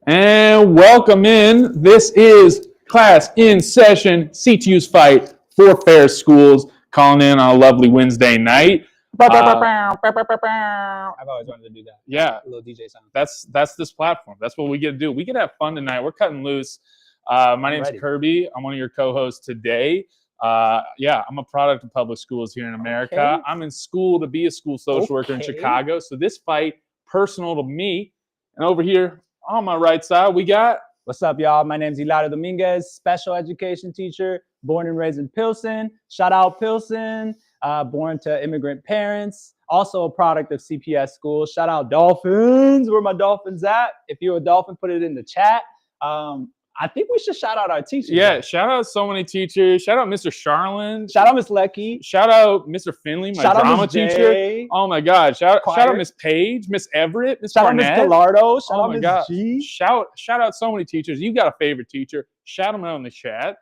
And welcome in. This is class in session, CTU's fight for fair schools, calling in on a lovely Wednesday night. I've always wanted to do that. Yeah, A little DJ sound. that's this platform. That's what we get to do. We get to have fun tonight. We're cutting loose. My name's Kirby. I'm one of your co-hosts today. I'm a product of public schools here in America. Okay. I'm in school to be a school social worker in Chicago. So this fight, personal to me. And over here on my right side, we got... What's up, y'all? My name's Hilario Dominguez, special education teacher, born and raised in Pilsen. Shout out Pilsen, born to immigrant parents. Also a product of CPS schools. Shout out Dolphins. Where my Dolphins at? If you're a Dolphin, put it in the chat. I think we should shout out our teachers. Yeah, shout out so many teachers. Shout out Mr. Charlin. Shout out Miss Lecky. Shout out Mr. Finley, my drama teacher. Oh my God. Shout out Miss Page, Miss Everett, Miss Barnett. Shout out Miss Gallardo. Shout out Miss G. Shout out so many teachers. You got a favorite teacher. Shout them out in the chat.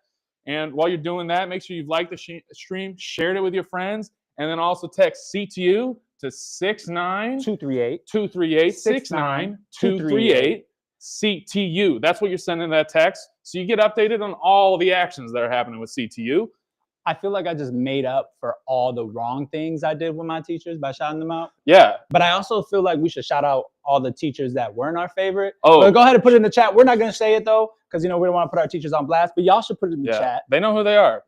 And while you're doing that, make sure you've liked the stream, shared it with your friends, and then also text CTU to 69238 CTU. That's what you're sending that text. So you get updated on all the actions that are happening with CTU. I feel like I just made up for all the wrong things I did with my teachers by shouting them out. Yeah. But I also feel like we should shout out all the teachers that weren't our favorite. Oh. But go ahead and put it in the chat. We're not going to say it, though, because, we don't want to put our teachers on blast. But y'all should put it in the chat. They know who they are.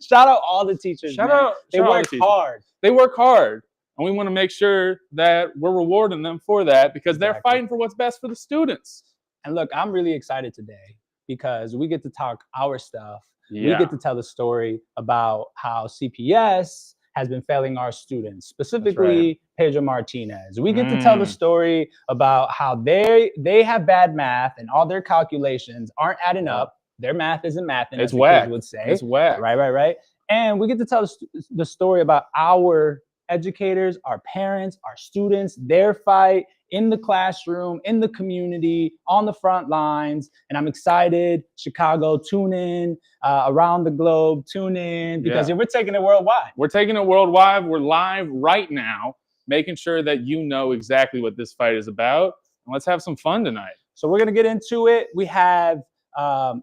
Shout out all the teachers. They work hard. They work hard. And we want to make sure that we're rewarding them for that because they're fighting for what's best for the students. And look, I'm really excited today because we get to talk our stuff. Yeah. We get to tell the story about how CPS has been failing our students, specifically Pedro Martinez. We get to tell the story about how they have bad math and all their calculations aren't adding up. Their math isn't mathing, as the kids would say. It's whack. Right. And we get to tell the story about our educators, our parents, our students, their fight in the classroom, in the community, on the front lines. And I'm excited. Chicago, tune in. Around the globe, tune in. Because we're taking it worldwide. We're taking it worldwide. We're live right now, making sure that you know exactly what this fight is about. And let's have some fun tonight. So we're going to get into it. We have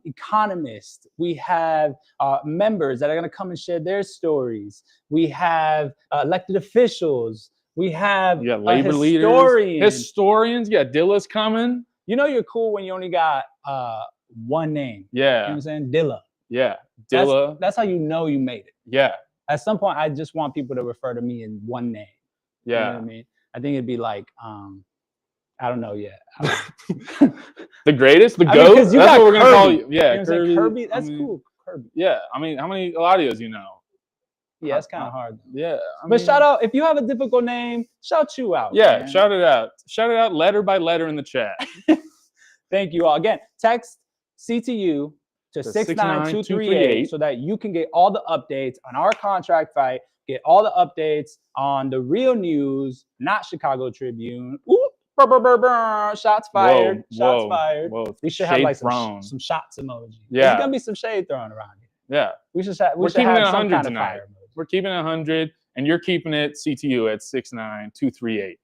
economists. We have members that are going to come and share their stories. We have elected officials. We have labor historians. Yeah, Dilla's coming. You're cool when you only got one name. Yeah. You know what I'm saying? Dilla. Yeah, Dilla. That's how you know you made it. Yeah. At some point, I just want people to refer to me in one name. Yeah. You know what I mean? I think it'd be like, I don't know yet. The greatest, the GOAT. That's what we're gonna call you. Yeah, Kirby. That's cool. Kirby. Yeah, I mean, how many Eladios you know? Yeah, it's kind of hard. Yeah, but shout out if you have a difficult name, shout you out. Yeah, man. Shout it out. Shout it out letter by letter in the chat. Thank you all again. Text CTU to 69238 so that you can get all the updates on our contract fight. Get all the updates on the real news, not Chicago Tribune. Ooh. Shots fired. Shots fired. Whoa. We should have like some shots emoji. Yeah. There's gonna be some shade thrown around here. Yeah. We're keeping it 100 tonight. We're keeping it 100, and you're keeping it CTU at 69238.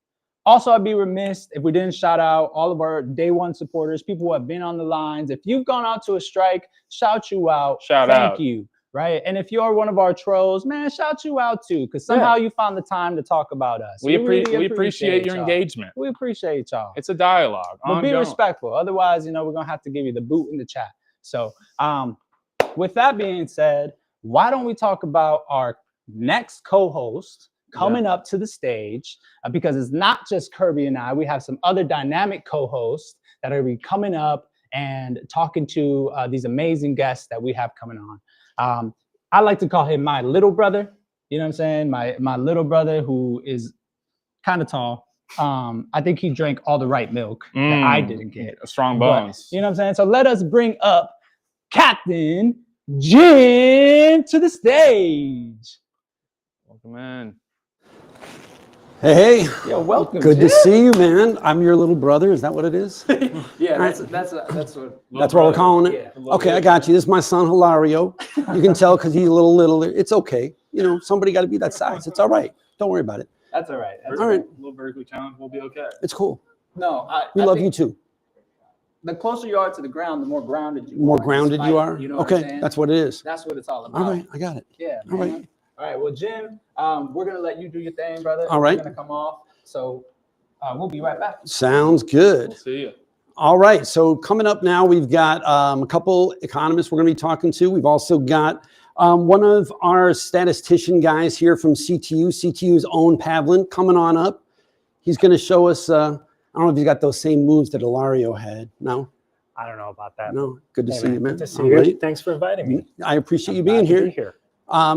Also, I'd be remiss if we didn't shout out all of our day one supporters, people who have been on the lines. If you've gone out to a strike, shout you out. Thank you. Right. And if you're one of our trolls, man, shout you out too, because somehow you found the time to talk about us. We appreciate your engagement. We appreciate y'all. It's a dialogue. But be respectful. Otherwise, we're going to have to give you the boot in the chat. So with that being said, why don't we talk about our next co-host coming up to the stage? Because it's not just Kirby and I. We have some other dynamic co-hosts that are going to be coming up and talking to these amazing guests that we have coming on. I like to call him my little brother. You know what I'm saying? My little brother who is kind of tall. I think he drank all the right milk that I didn't get. Strong bones. But, you know what I'm saying? So let us bring up Captain Jim to the stage. Welcome in. Hey. Yo, welcome. Good to see you, man. I'm your little brother. Is that what it is? Yeah, that's what we're calling it. Yeah, okay, I got you. This is my son Hilario. You can tell because he's a little. It's okay. Somebody got to be that size. It's all right. Don't worry about it. That's all right. All right. A little vertically challenged. We'll be okay. It's cool. No, we love you too. the closer you are to the ground, the more grounded you More are. grounded you are? You know what I'm Okay, saying? that's what it is. That's what it's all about. All right, I got it. Yeah, All man. right. All right, well, Jim, we're going to let you do your thing, brother. All right. We're going to come off. So we'll be right back. Sounds good. We'll see you. All right, so coming up now, we've got a couple economists we're going to be talking to. We've also got one of our statistician guys here from CTU, CTU's own Pavlin, coming on up. He's going to show us, I don't know if he's got those same moves that Ilario had. No? I don't know about that. No? Good to Hey, see you, man. Good to see All you. right. Thanks for inviting me. I appreciate you I'm being glad to here. be here.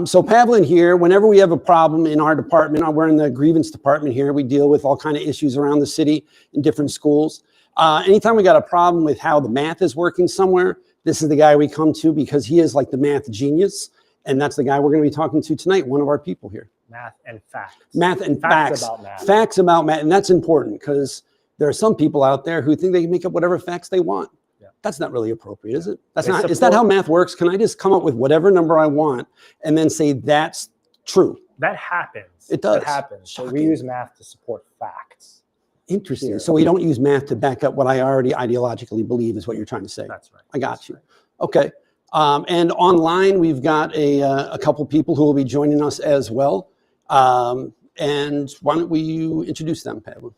So Pavlin here, whenever we have a problem in our department, we're in the grievance department here, we deal with all kind of issues around the city in different schools. Anytime we got a problem with how the math is working somewhere, this is the guy we come to because he is like the math genius. And that's the guy we're going to be talking to tonight, one of our people here. Math and facts. Math and facts. About math. Facts about math. And that's important because there are some people out there who think they can make up whatever facts they want. Yeah. That's not really appropriate, is it? That's not. Is that how math works? Can I just come up with whatever number I want and then say that's true? That happens. It does. It happens. So we use math to support facts. Interesting. Yeah. So we don't use math to back up what I already ideologically believe is what you're trying to say. That's right. I got you. Right. Okay. And online, we've got a couple people who will be joining us as well. And why don't you introduce them, Pavlin?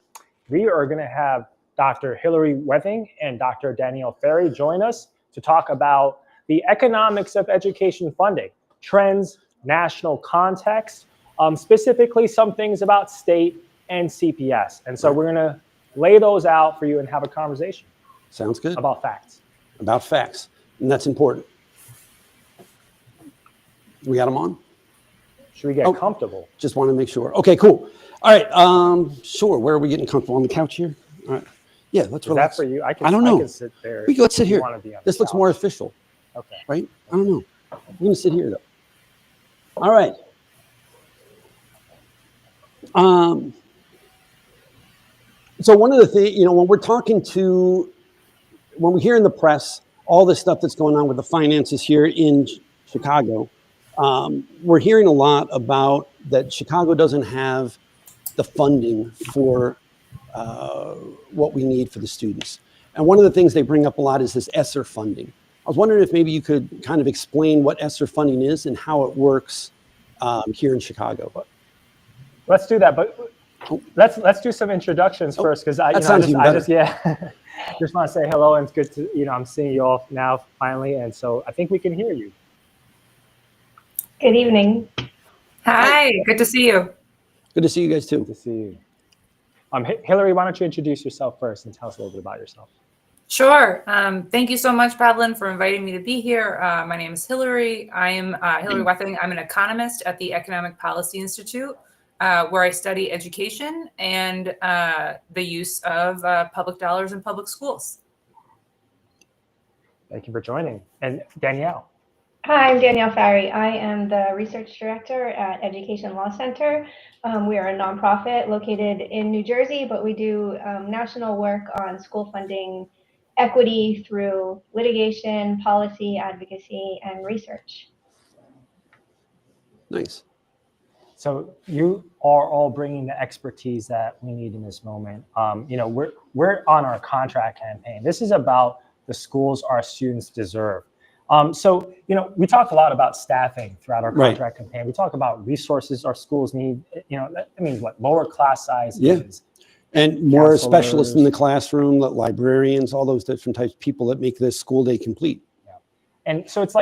We are going to have Dr. Hilary Wething and Dr. Danielle Ferry join us to talk about the economics of education funding, trends, national context, specifically some things about state and CPS. And so we're going to lay those out for you and have a conversation. Sounds good. About facts. About facts. And that's important. We got them on? Should we get comfortable? Just want to make sure. Okay, cool. All right. Sure. Where are we getting comfortable? On the couch here? All right. Yeah, let's relax. Is that for you? I don't know. I can sit there. Let's sit here. This looks couch. more official. Okay. Right? I don't know. We're going to sit here, though. All right. So one of the things, when we're talking to, when we hear in the press, all this stuff that's going on with the finances here in Chicago, we're hearing a lot about that Chicago doesn't have the funding for what we need for the students. And one of the things they bring up a lot is this ESSER funding. I was wondering if maybe you could kind of explain what ESSER funding is and how it works here in Chicago. Let's do that, but let's do some introductions first, because I just want to say hello, and it's good to I'm seeing you all now finally, and so I think we can hear you. Good evening. Hi, good to see you. Good to see you guys too. Good to see you. Hillary, why don't you introduce yourself first and tell us a little bit about yourself? Sure. Thank you so much, Pavlin, for inviting me to be here. My name is Hillary. I am Hillary Wething. I'm an economist at the Economic Policy Institute, where I study education and the use of public dollars in public schools. Thank you for joining. And Danielle. Hi, I'm Danielle Ferry. I am the research director at Education Law Center. We are a nonprofit located in New Jersey, but we do national work on school funding equity through litigation, policy, advocacy, and research. Nice. So you are all bringing the expertise that we need in this moment. We're on our contract campaign. This is about the schools our students deserve. We talk a lot about staffing throughout our contract campaign. We talk about resources our schools need. That means what? Lower class sizes. And more specialists in the classroom, librarians, all those different types of people that make this school day complete. Yeah. And so it's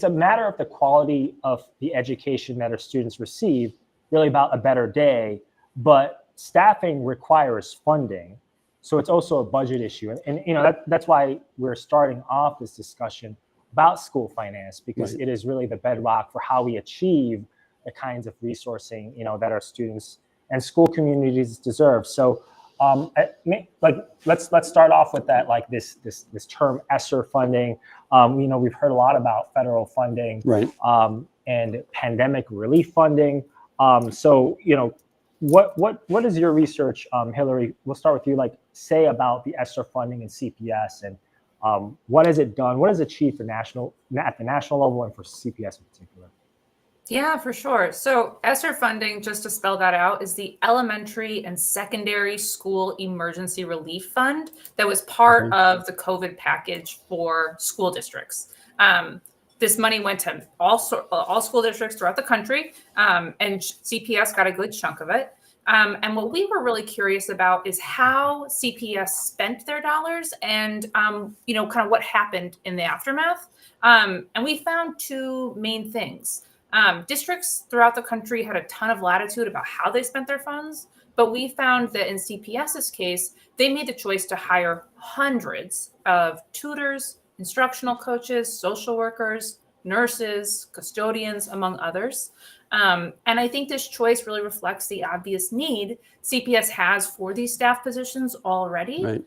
a matter of the quality of the education that our students receive, really about a better day, but staffing requires funding. So it's also a budget issue. And that's why we're starting off this discussion about school finance, because it is really the bedrock for how we achieve the kinds of resourcing, that our students and school communities deserve. So let's start off with that, this term ESSER funding. We've heard a lot about federal funding, and pandemic relief funding. What is your research, Hillary? We'll start with you. Say about the ESSER funding and CPS, and what has it done? What has it achieved at the national level and for CPS in particular? Yeah, for sure. So ESSER funding, just to spell that out, is the Elementary and Secondary School Emergency Relief Fund that was part of the COVID package for school districts. This money went to all school districts throughout the country, and CPS got a good chunk of it. And what we were really curious about is how CPS spent their dollars and, kind of what happened in the aftermath. And we found two main things. Districts throughout the country had a ton of latitude about how they spent their funds, but we found that in CPS's case, they made the choice to hire hundreds of tutors, instructional coaches, social workers, nurses, custodians, among others. And I think this choice really reflects the obvious need CPS has for these staff positions already. Right.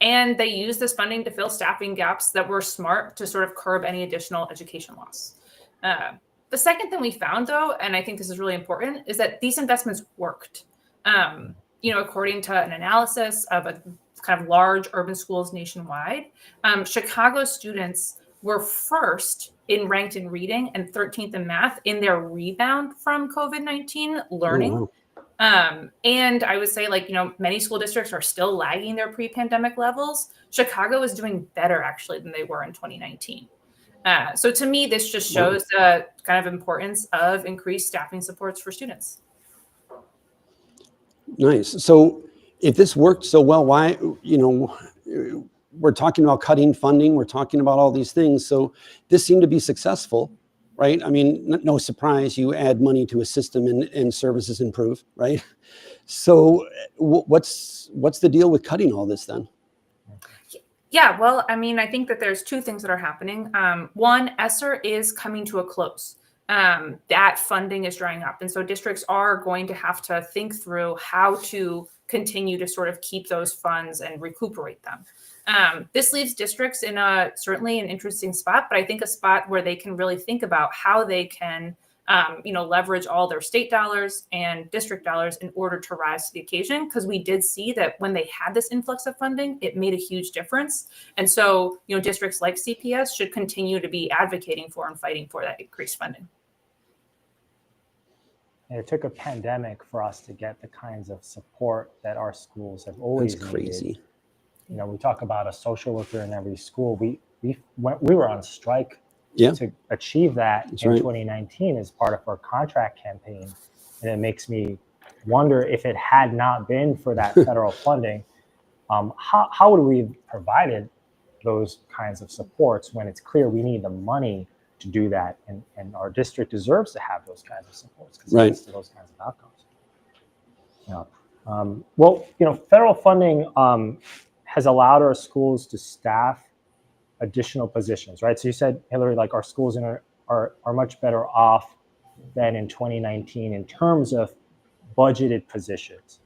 And they use this funding to fill staffing gaps that were smart to sort of curb any additional education loss. The second thing we found, though, and I think this is really important, is that these investments worked. According to an analysis of a kind of large urban schools nationwide, Chicago students were first ranked in reading and 13th in math in their rebound from COVID-19 learning. Oh, wow. And I would say, many school districts are still lagging their pre-pandemic levels. Chicago is doing better, actually, than they were in 2019. So to me, this just shows the kind of importance of increased staffing supports for students. Nice. So if this worked so well, why, we're talking about cutting funding, we're talking about all these things. So this seemed to be successful, right? I mean, no surprise, you add money to a system and services improve, right? So what's the deal with cutting all this then? Yeah, well, I mean, I think that there's two things that are happening. One, ESSER is coming to a close. That funding is drying up. And so districts are going to have to think through how to continue to sort of keep those funds and recuperate them. This leaves districts in certainly an interesting spot, but I think a spot where they can really think about how they can leverage all their state dollars and district dollars in order to rise to the occasion. Because we did see that when they had this influx of funding, it made a huge difference. And so, districts like CPS should continue to be advocating for and fighting for that increased funding. And it took a pandemic for us to get the kinds of support that our schools have always That's crazy. needed. We talk about a social worker in every school. We were on strike to achieve that in 2019 as part of our contract campaign. And it makes me wonder, if it had not been for that federal funding, how would we have provided those kinds of supports when it's clear we need the money to do that, and our district deserves to have those kinds of supports because it leads to those kinds of outcomes. Federal funding has allowed our schools to staff additional positions, right? So you said, Hillary, our schools are much better off than in 2019 in terms of budgeted positions.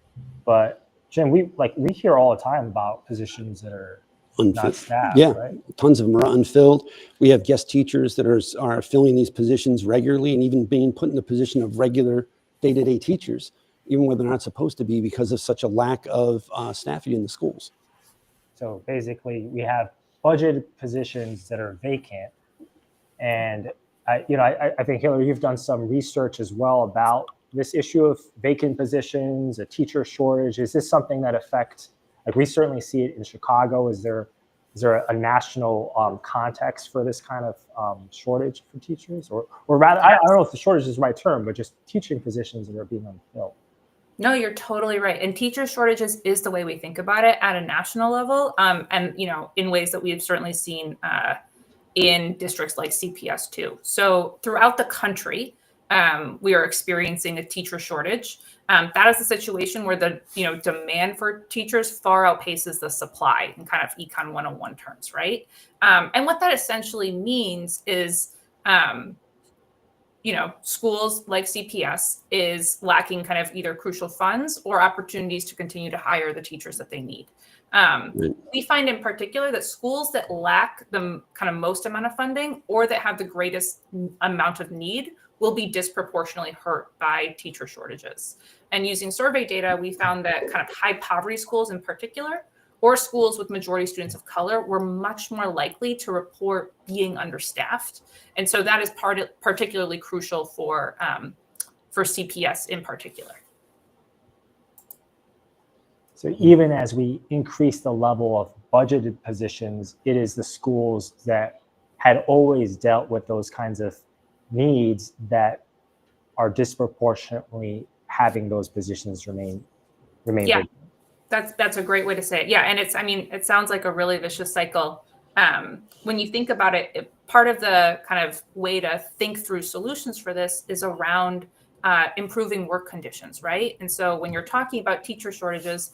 But Jim, we hear all the time about positions that are not staffed, right? Tons of them are unfilled. We have guest teachers that are filling these positions regularly and even being put in the position of regular day-to-day teachers, even when they're not supposed to be, because of such a lack of staffing in the schools. So basically, we have budgeted positions that are vacant. And I think, Hillary, you've done some research as well about this issue of vacant positions, a teacher shortage. Is this something that affects, we certainly see it in Chicago. Is there a national context for this kind of shortage for teachers? Or rather, I don't know if the shortage is the right term, but just teaching positions that are being unfilled. No, you're totally right. And teacher shortages is the way we think about it at a national level. And, in ways that we've certainly seen in districts like CPS too. So throughout the country, we are experiencing a teacher shortage. That is a situation where the demand for teachers far outpaces the supply in kind of Econ 101 terms, right? And what that essentially means is schools like CPS is lacking kind of either crucial funds or opportunities to continue to hire the teachers that they need. We find in particular that schools that lack the kind of most amount of funding or that have the greatest amount of need will be disproportionately hurt by teacher shortages. And using survey data, we found that kind of high poverty schools in particular or schools with majority students of color were much more likely to report being understaffed. And so that is particularly crucial for CPS in particular. So even as we increase the level of budgeted positions, it is the schools that had always dealt with those kinds of needs that are disproportionately having those positions remain Yeah, vacant. that's a great way to say it. Yeah, and it sounds like a really vicious cycle. When you think about it, part of the kind of way to think through solutions for this is around improving work conditions, right? And so when you're talking about teacher shortages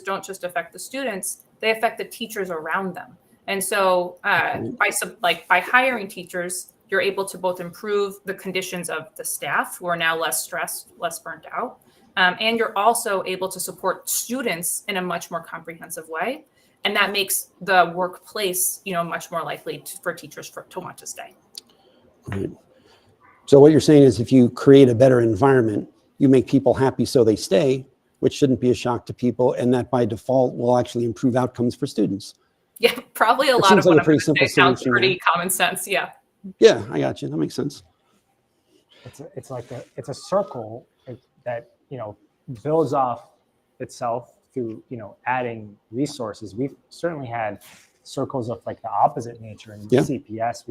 don't just affect the students, they affect the teachers around them. And so by hiring teachers, you're able to both improve the conditions of the staff who are now less stressed, less burnt out, and you're also able to support students in a much more comprehensive way. And that makes the workplace, much more likely for teachers to want to stay. Right. So what you're saying is if you create a better environment, you make people happy so they stay, which shouldn't be a shock to people, and that by default will actually improve outcomes for students. Yeah, probably a It lot seems of like what a pretty I'm simple going to say sounds solution, pretty common sense. Yeah. Yeah, I got you. That makes sense. It's a circle that builds off itself through adding resources. We've certainly had circles of like the opposite nature in CPS.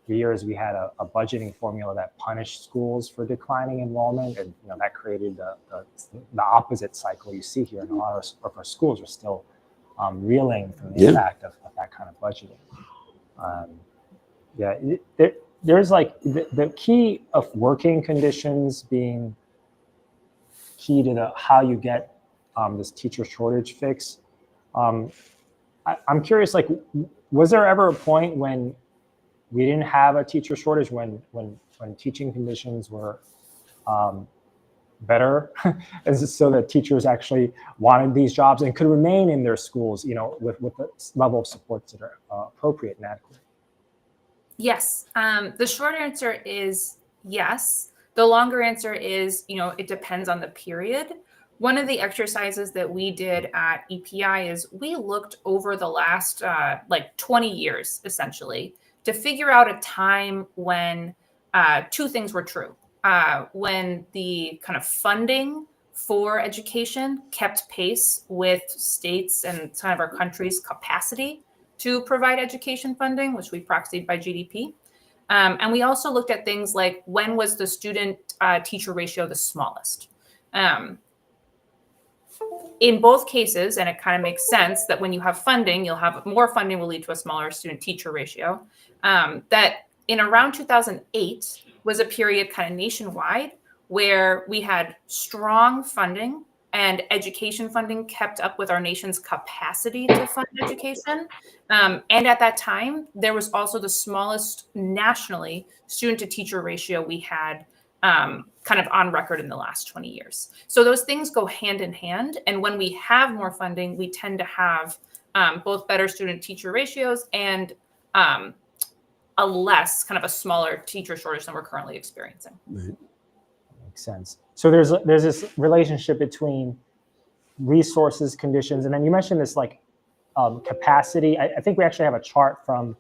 For years we had a budgeting formula that punished schools for declining enrollment, and that created the opposite cycle you see here. And a lot of our schools are still reeling from the impact of that kind of budgeting. There's like the key of working conditions being key to how you get this teacher shortage fix. I'm curious, like, was there ever a point when we didn't have a teacher shortage, when teaching conditions were better, and so that teachers actually wanted these jobs and could remain in their schools, with the level of supports that are appropriate and adequate? Yes. The short answer is yes. The longer answer is, it depends on the period. One of the exercises that we did at EPI is we looked over the last 20 years, essentially, to figure out a time when two things were true. When the kind of funding for education kept pace with states and kind of our country's capacity to provide education funding, which we proxied by GDP. And we also looked at things like when was the student-teacher ratio the smallest? In both cases, and it kind of makes sense that when you have funding, more funding will lead to a smaller student-teacher ratio. That in around 2008 was a period kind of nationwide where we had strong funding and education funding kept up with our nation's capacity to fund education. And at that time, there was also the smallest nationally student-to-teacher ratio we had kind of on record in the last 20 years. So those things go hand in hand. And when we have more funding, we tend to have both better student-teacher ratios and a smaller teacher shortage than we're currently experiencing. Right. Makes sense. So there's this relationship between resources, conditions, and then you mentioned this capacity. I think we actually have a chart from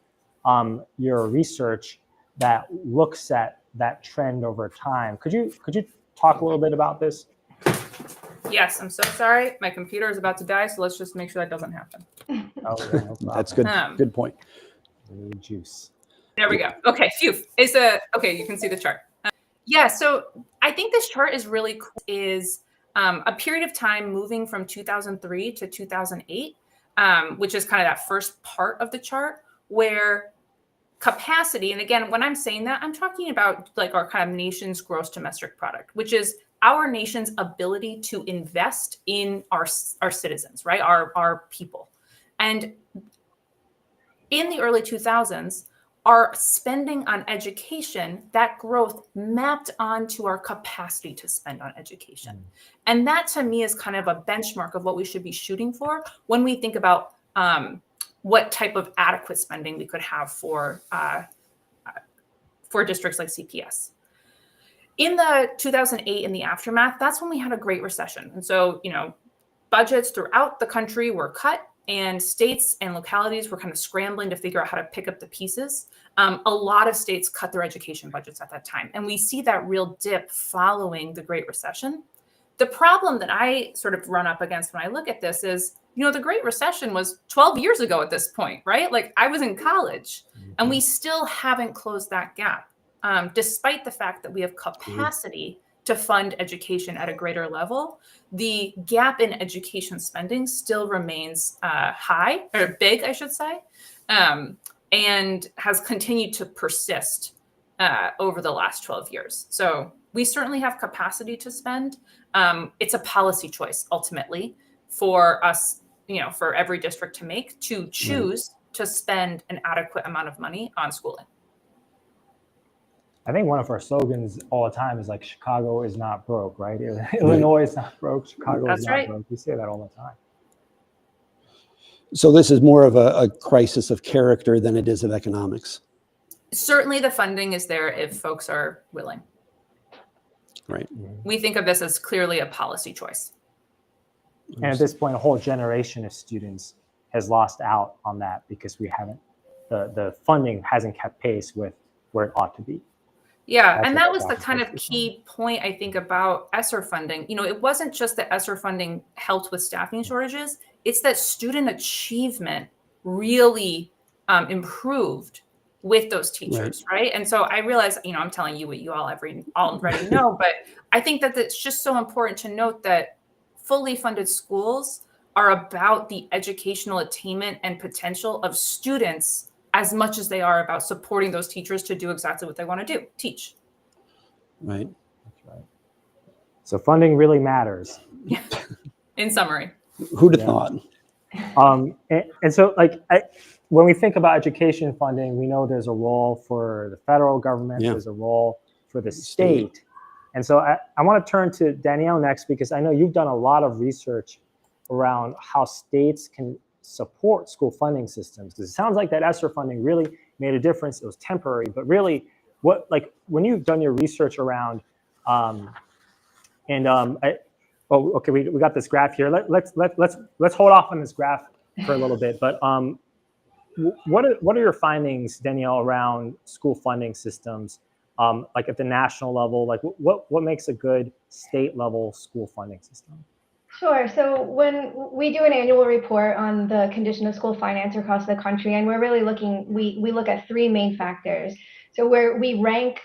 your research that looks at that trend over time. Could you talk a little bit about this? Yes, I'm so sorry. My computer is about to die, so let's just make sure that doesn't happen. Oh, yeah, no problem. That's good. Good point. Juice. There we go. Okay, phew. Okay, you can see the chart. So I think this chart is really cool. Is a period of time moving from 2003 to 2008, which is kind of that first part of the chart where capacity, and again, when I'm saying that, I'm talking about like our kind of nation's gross domestic product, which is our nation's ability to invest in our citizens, right? Our people. And in the early 2000s, our spending on education, that growth mapped onto our capacity to spend on education. And that to me is kind of a benchmark of what we should be shooting for when we think about what type of adequate spending we could have for districts like CPS. In the 2008, in the aftermath, that's when we had a Great Recession. And so, budgets throughout the country were cut, and states and localities were kind of scrambling to figure out how to pick up the pieces. A lot of states cut their education budgets at that time. And we see that real dip following the Great Recession. The problem that I sort of run up against when I look at this is, the Great Recession was 12 years ago at this point, right? Like, I was in college, and we still haven't closed that gap, despite the fact that we have capacity to fund education at a greater level. The gap in education spending still remains high, or big, I should say, and has continued to persist over the last 12 years. So we certainly have capacity to spend. It's a policy choice, ultimately, for us, for every district to make, to choose to spend an adequate amount of money on schooling. I think one of our slogans all the time is like, Chicago is not broke, right? Illinois is not broke, Chicago is not broke. We say that all the time. So this is more of a crisis of character than it is of economics. Certainly the funding is there if folks are willing. Right. We think of this as clearly a policy choice. And at this point, a whole generation of students has lost out on that because we haven't, the funding hasn't kept pace with where it ought to be. Yeah, and that was the kind of key point, I think, about ESSER funding. It wasn't just that ESSER funding helped with staffing shortages. It's that student achievement really improved with those teachers, right? And so I realize, I'm telling you what you all already know, but I think that it's just so important to note that fully funded schools are about the educational attainment and potential of students as much as they are about supporting those teachers to do exactly what they want to do, teach. Right. That's right. So funding really matters. Yeah. In summary. Who'd have thought? And so, when we think about education funding, we know there's a role for the federal government, there's a role for the state. And so I want to turn to Danielle next, because I know you've done a lot of research around how states can support school funding systems. Because it sounds like that ESSER funding really made a difference. It was temporary, but really, when you've done your research around, we got this graph here. Let's hold off on this graph for a little bit. But what are your findings, Danielle, around school funding systems, like at the national level? Like what makes a good state level school funding system? Sure. So when we do an annual report on the condition of school finance across the country, and we're really we look at three main factors. So where we rank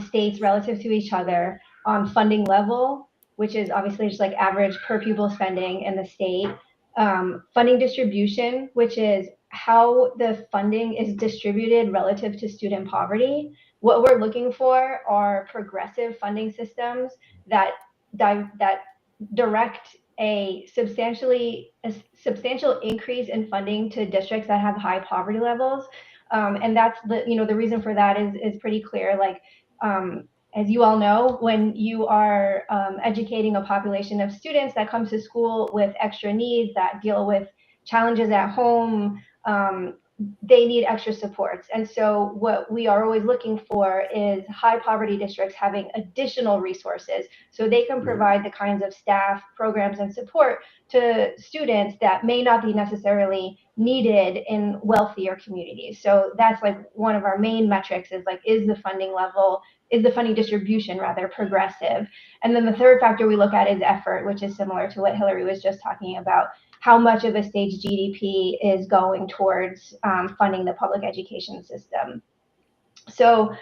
states relative to each other on funding level, which is obviously just like average per pupil spending in the state, funding distribution, which is how the funding is distributed relative to student poverty. What we're looking for are progressive funding systems that direct a substantial increase in funding to districts that have high poverty levels. And that's the reason for that is pretty clear. Like, as you all know, when you are educating a population of students that comes to school with extra needs, that deal with challenges at home, they need extra supports. And so what we are always looking for is high poverty districts having additional resources so they can provide the kinds of staff, programs, and support to students that may not be necessarily needed in wealthier communities. So that's like one of our main metrics is like, is the funding distribution rather progressive? And then the third factor we look at is effort, which is similar to what Hillary was just talking about. How much of a state's GDP is going towards funding the public education system? So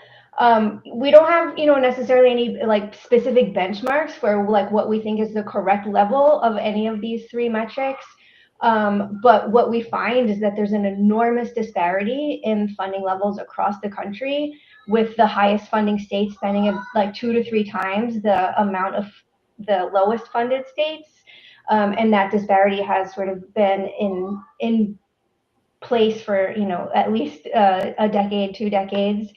we don't have, necessarily any like specific benchmarks for like what we think is the correct level of any of these three metrics. But what we find is that there's an enormous disparity in funding levels across the country, with the highest funding states spending like 2 to 3 times the amount of the lowest funded states. And that disparity has sort of been in place for, at least a decade, 2 decades.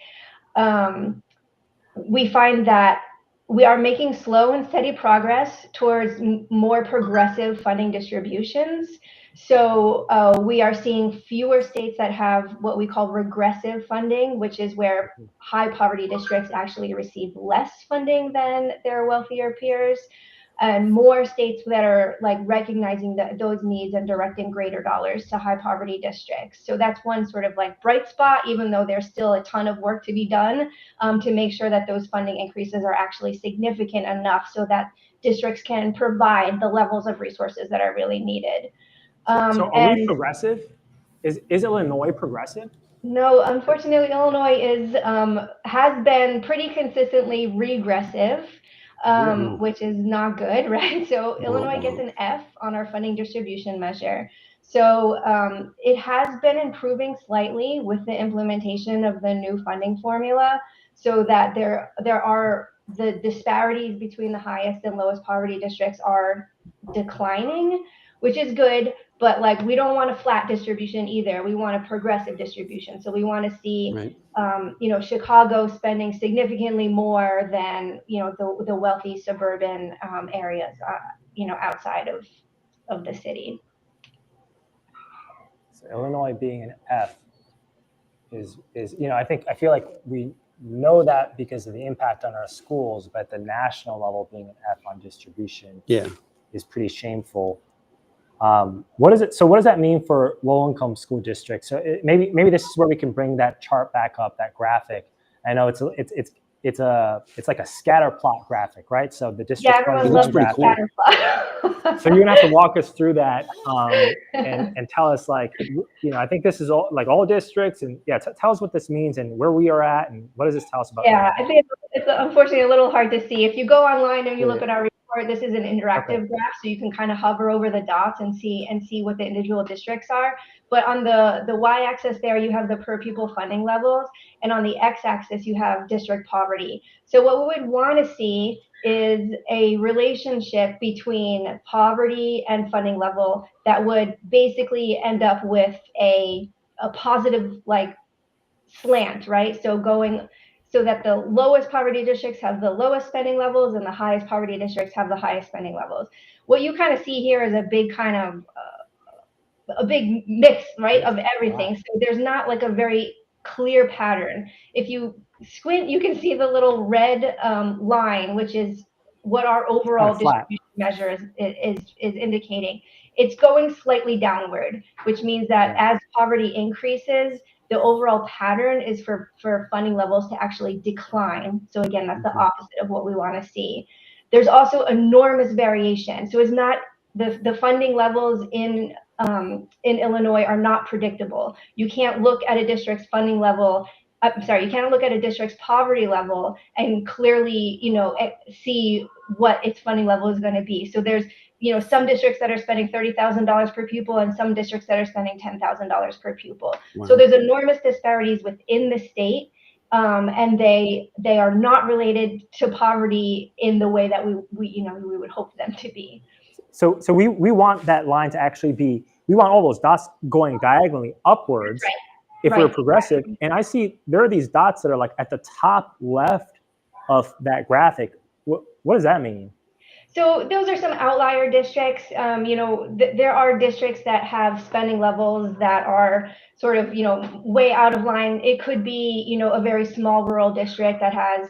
We find that we are making slow and steady progress towards more progressive funding distributions. So we are seeing fewer states that have what we call regressive funding, which is where high poverty districts actually receive less funding than their wealthier peers. and more states that are like recognizing those needs and directing greater dollars to high poverty districts. So that's one sort of like bright spot, even though there's still a ton of work to be done to make sure that those funding increases are actually significant enough so that districts can provide the levels of resources that are really needed. So are we progressive? Is Illinois progressive? No, unfortunately, Illinois has been pretty consistently regressive, which is not good, right? So Illinois gets an F on our funding distribution measure. So it has been improving slightly with the implementation of the new funding formula, so that there are the disparities between the highest and lowest poverty districts are declining, which is good. But like, we don't want a flat distribution either. We want a progressive distribution. So we want to see, Chicago spending significantly more than, the wealthy suburban areas, outside of the city. So Illinois being an F is I feel like we know that because of the impact on our schools, but the national level being an F on distribution is pretty shameful. What does that mean for low-income school districts? So maybe this is where we can bring that chart back up, that graphic. I know it's like a scatter plot graphic, right? So the district everyone loves graphic. scatter plot. So you're gonna have to walk us through that and tell us, like, I think this is all districts, and tell us what this means and where we are at, and what does this tell us about? Yeah, I think it's unfortunately a little hard to see. If you go online and you look at our report, this is an interactive graph, so you can kind of hover over the dots and see what the individual districts are. But on the y-axis there, you have the per pupil funding levels, and on the x-axis, you have district poverty. So what we would want to see is a relationship between poverty and funding level that would basically end up with a positive, like, slant, right? So that the lowest poverty districts have the lowest spending levels and the highest poverty districts have the highest spending levels. What you kind of see here is a big kind of a big mix, right, of everything. So there's not like a very clear pattern. If you squint, you can see the little red line, which is what our overall distribution measure is indicating. It's going slightly downward, which means that as poverty increases, the overall pattern is for funding levels to actually decline. So again, that's the opposite of what we want to see. There's also enormous variation. So it's not the funding levels in Illinois are not predictable. You can't look at a district's funding level. You can't look at a district's poverty level and clearly, see what its funding level is going to be. So there's, some districts that are spending $30,000 per pupil and some districts that are spending $10,000 per pupil. Wow. So there's enormous disparities within the state, and they are not related to poverty in the way that we would hope them to be. So we want that line to actually be, we want all those dots going diagonally upwards. Right. If we're progressive. And I see there are these dots that are like at the top left of that graphic. What does that mean? So those are some outlier districts. There are districts that have spending levels that are sort of, way out of line. It could be, a very small rural district that has,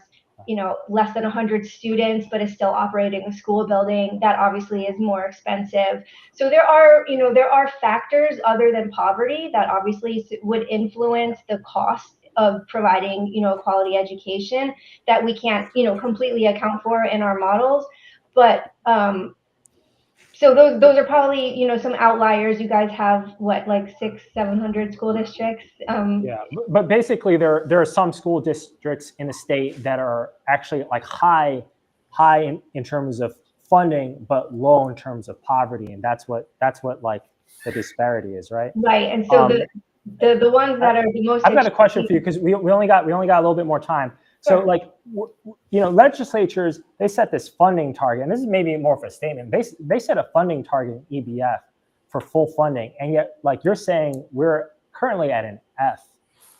less than 100 students, but is still operating a school building. That obviously is more expensive. So there are factors other than poverty that obviously would influence the cost of providing, quality education that we can't, completely account for in our models. But so those are probably, some outliers. You guys have what, like 600-700 school districts? But basically there are some school districts in the state that are actually like high in terms of funding, but low in terms of poverty, and that's what like the disparity is, right? Right, and so the ones that are the most. I've got a question for you because we only got a little bit more time. So, like, legislatures, they set this funding target, and this is maybe more of a statement. They set a funding target in EBF for full funding, and yet, like you're saying, we're currently at an F.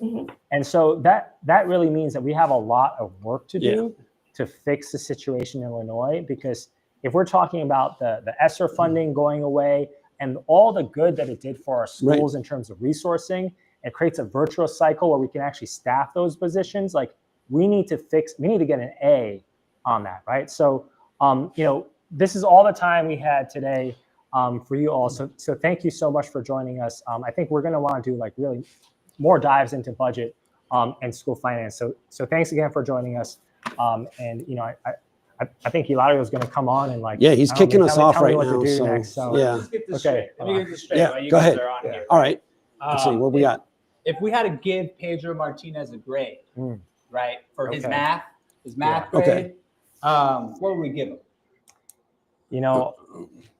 Mm-hmm. And so that really means that we have a lot of work to do to fix the situation in Illinois, because if we're talking about the ESSER funding going away and all the good that it did for our schools in terms of resourcing, it creates a virtuous cycle where we can actually staff those positions. Like, we need to get an A on that, right? So, this is all the time we had today for you all. So thank you so much for joining us. I think we're going to want to do like really more dives into budget and school finance. So thanks again for joining us. And you know, I think Hilario is going to come on and like, Yeah, he's kicking us off right now. So, Next, so yeah. Let's get this Okay. straight. Let me get this straight. Yeah, while you go guys ahead. are on here. All right. Let's see what we got. If we had to give Pedro Martinez a grade, right, for his math grade, Okay. what would we give him? You know,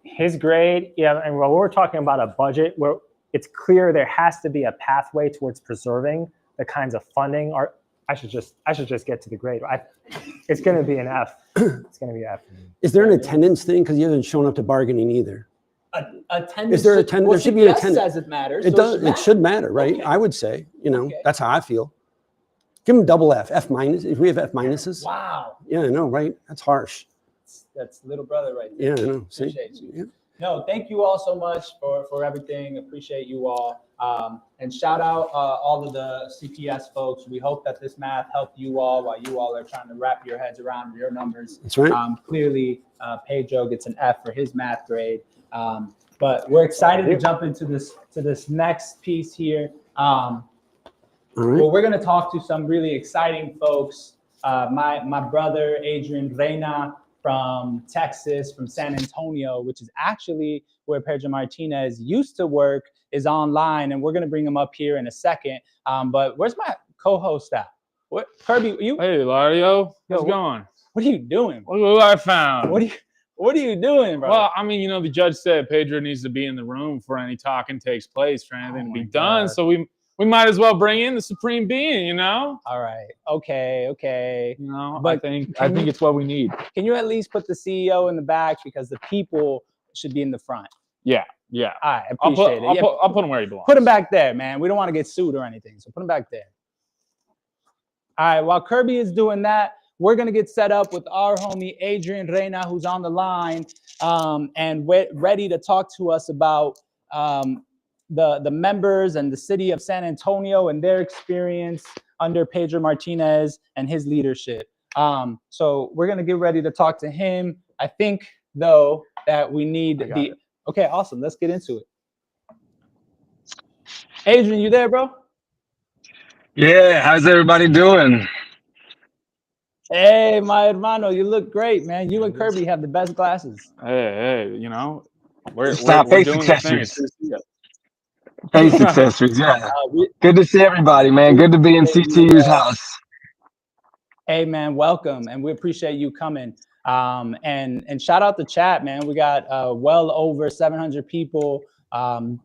his grade, yeah, and while we're talking about a budget where it's clear there has to be a pathway towards preserving the kinds of funding, or I should just get to the grade. It's going to be an F. It's going to be an F. Is there an attendance thing? Because you haven't shown up to bargaining either. Attendance. Is there attendance? There should be an CPS attendance. says it matters. It so does. It should matter, right? Okay. I would say. You know, Okay. that's how I feel. Give him double F, F minus. If we have F minuses. Wow. Yeah, I know, right? That's harsh. That's little brother right there. Yeah, I know. See? Appreciate you. Yeah. No, thank you all so much for everything. Appreciate you all. And shout out all of the CPS folks. We hope that this math helped you all while you all are trying to wrap your heads around your numbers. That's right. Clearly, Pedro gets an F for his math grade. But we're excited to jump into this next piece here. All right. Well, we're going to talk to some really exciting folks. My brother, Adrian Reyna from Texas, from San Antonio, which is actually where Pedro Martinez used to work, is online. And we're going to bring him up here in a second. But where's my co-host at? What, Kirby, you? Hey, Lario, how's Yo, it going? What are you doing? Look what I found. What are you doing, bro? Well, I mean, you know, the judge said Pedro needs to be in the room for any talking takes place, for anything to be done. God. So we might as well bring in the supreme being, you know? All right. Okay. You know, But I think it's what we need. Can you at least put the CEO in the back, because the people should be in the front? Yeah. All right, I'll appreciate it. Yeah, put him where he belongs. put him back there, man. We don't want to get sued or anything, so put him back there. All right, while Kirby is doing that, we're going to get set up with our homie Adrian Reyna, who's on the line and ready to talk to us about the members and the city of San Antonio and their experience under Pedro Martinez and his leadership. So we're going to get ready to talk to him. I think, though, that we need the... Okay, awesome. Let's get into it. Adrian, you there, bro? Yeah, how's everybody doing? Hey, my hermano, you look great, man. You and Kirby have the best glasses. Hey, you know, we're Face doing the thing. accessories. Face accessories, yeah. Good to see everybody, man. Good to be in CTU's house. Hey, man, welcome, and we appreciate you coming. And shout out the chat, man. We got well over 700 people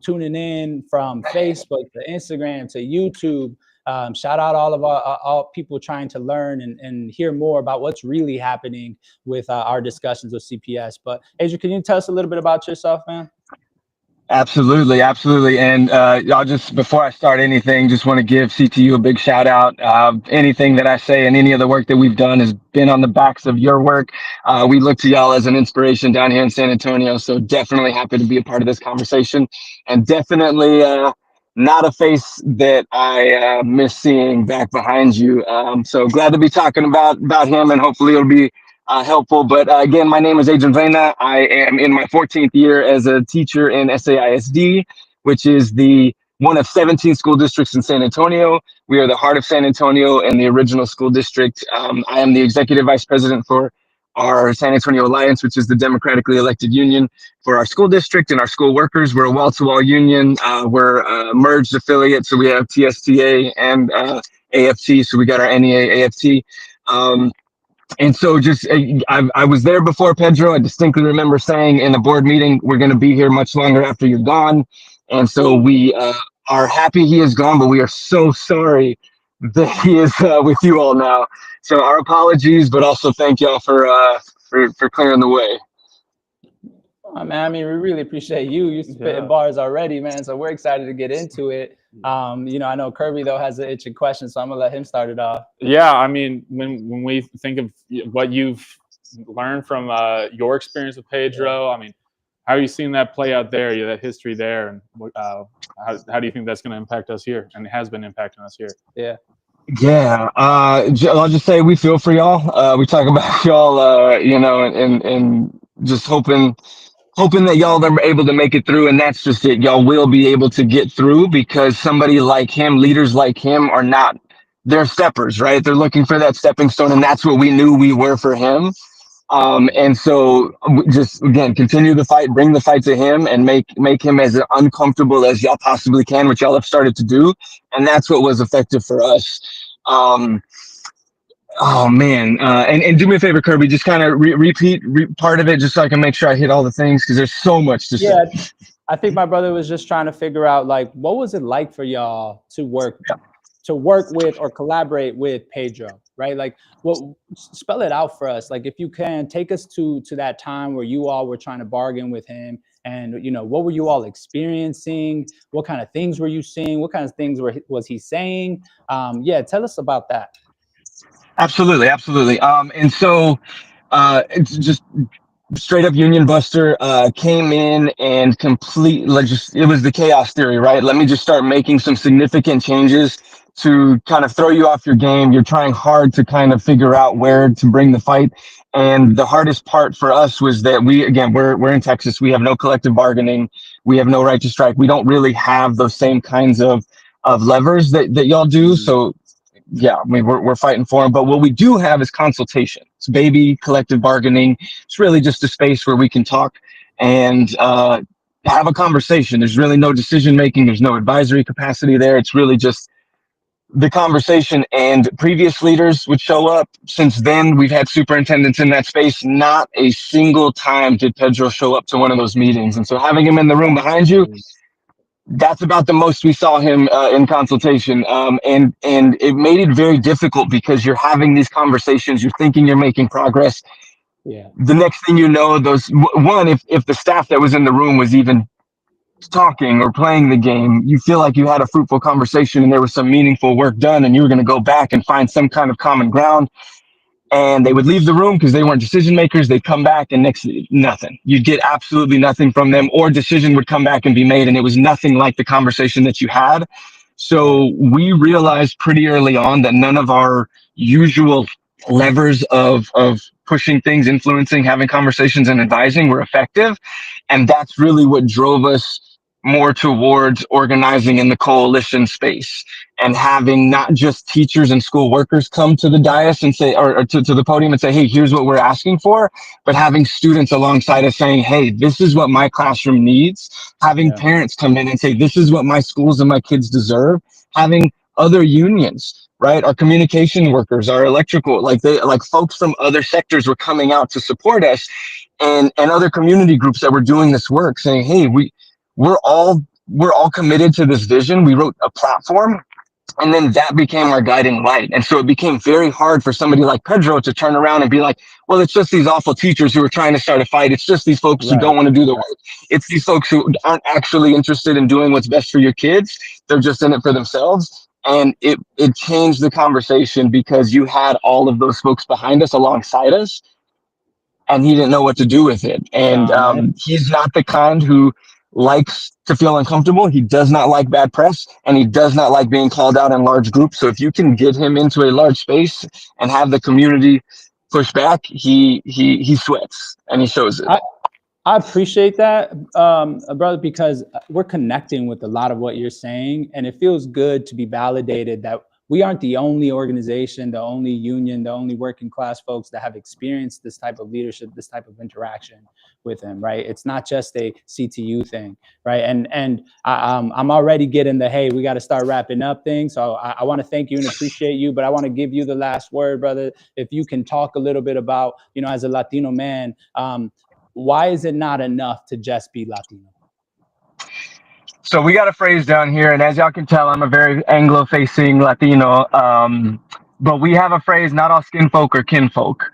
tuning in from Facebook to Instagram to YouTube. Shout out all of all people trying to learn and hear more about what's really happening with our discussions with CPS. But Adrian, can you tell us a little bit about yourself, man? Absolutely. And I'll just, before I start anything, just want to give CTU a big shout out. Anything that I say and any of the work that we've done has been on the backs of your work. We look to y'all as an inspiration down here in San Antonio. So definitely happy to be a part of this conversation, and definitely not a face that I miss seeing back behind you. So glad to be talking about him, and hopefully it'll be helpful. But again, my name is Adrian Reyna. I am in my 14th year as a teacher in SAISD, which is the one of 17 school districts in San Antonio. We are the heart of San Antonio and the original school district. I am the executive vice president for our San Antonio Alliance, which is the democratically elected union for our school district and our school workers. We're a wall-to-wall union. We're a merged affiliate, so we have TSTA and AFT, so we got our NEA AFT. And so just, I was there before Pedro. I distinctly remember saying in a board meeting, we're going to be here much longer after you're gone. And so we are happy he is gone, but we are so sorry that he is with you all now. So our apologies, but also thank y'all for clearing the way. Oh, man, I mean, we really appreciate you. You're spitting bars already, man. So we're excited to get into it. You know, I know Kirby, though, has an itching question, so I'm going to let him start it off. Yeah, I mean, when we think of what you've learned from your experience with Pedro, I mean, how are you seeing that play out there, that history there, and how do you think that's going to impact us here, and it has been impacting us here? Yeah, I'll just say we feel for y'all. We talk about y'all, you know, and just hoping that y'all are able to make it through, and that's just it. Y'all will be able to get through because somebody like him, leaders like him are not, they're steppers, right? They're looking for that stepping stone, and that's what we knew we were for him. And so just again, continue the fight, bring the fight to him, and make him as uncomfortable as y'all possibly can, which y'all have started to do. And that's what was effective for us. Oh man, and do me a favor, Kirby, just kind of repeat part of it, just so I can make sure I hit all the things, because there's so much to say. I think my brother was just trying to figure out, like, what was it like for y'all to work with or collaborate with Pedro, right? Like, spell it out for us. Like, if you can, take us to that time where you all were trying to bargain with him, and you know, what were you all experiencing? What kind of things were you seeing? What kind of things was he saying? Yeah, tell us about that. Absolutely. And so it's just straight up union buster, came in and it was the chaos theory, right? Let me just start making some significant changes to kind of throw you off your game. You're trying hard to kind of figure out where to bring the fight. And the hardest part for us was that we're in Texas. We have no collective bargaining. We have no right to strike. We don't really have those same kinds of levers that y'all do. So yeah, I mean, we're fighting for them. But what we do have is consultation. It's baby collective bargaining. It's really just a space where we can talk and have a conversation. There's really no decision making. There's no advisory capacity there. It's really just the conversation, and previous leaders would show up. Since then, we've had superintendents in that space. Not a single time did Pedro show up to one of those meetings. And so having him in the room behind you, that's about the most we saw him in consultation. And it made it very difficult because you're having these conversations, you're thinking you're making progress. Yeah. The next thing you know, if the staff that was in the room was even talking or playing the game, you feel like you had a fruitful conversation and there was some meaningful work done, and you were going to go back and find some kind of common ground. And they would leave the room because they weren't decision makers. They'd come back and nothing. You'd get absolutely nothing from them, or decision would come back and be made, and it was nothing like the conversation that you had. So we realized pretty early on that none of our usual levers of pushing things, influencing, having conversations, and advising were effective. And that's really what drove us more towards organizing in the coalition space and having not just teachers and school workers come to the dais and say, or to the podium and say, hey, here's what we're asking for, but having students alongside us saying, hey, this is what my classroom needs. Having parents come in and say, this is what my schools and my kids deserve. Having other unions, right? Our communication workers, our electrical, like folks from other sectors were coming out to support us, and other community groups that were doing this work saying, hey, we're all committed to this vision. We wrote a platform, and then that became our guiding light. And so it became very hard for somebody like Pedro to turn around and be like, well, it's just these awful teachers who are trying to start a fight. It's just these folks who don't want to do the work. It's these folks who aren't actually interested in doing what's best for your kids. They're just in it for themselves. And it changed the conversation because you had all of those folks behind us, alongside us, and he didn't know what to do with it. And he's not the kind who likes to feel uncomfortable. He does not like bad press, and he does not like being called out in large groups. So if you can get him into a large space and have the community push back, he sweats and he shows it. I appreciate that, brother, because we're connecting with a lot of what you're saying, and it feels good to be validated that we aren't the only organization, the only union, the only working class folks that have experienced this type of leadership, this type of interaction with him, right? It's not just a CTU thing, right? And I'm already getting the, hey, we got to start wrapping up things. So I want to thank you and appreciate you, but I want to give you the last word, brother. If you can talk a little bit about, you know, as a Latino man, why is it not enough to just be Latino? So we got a phrase down here, and as y'all can tell, I'm a very Anglo-facing Latino. But we have a phrase: not all skin folk are kinfolk.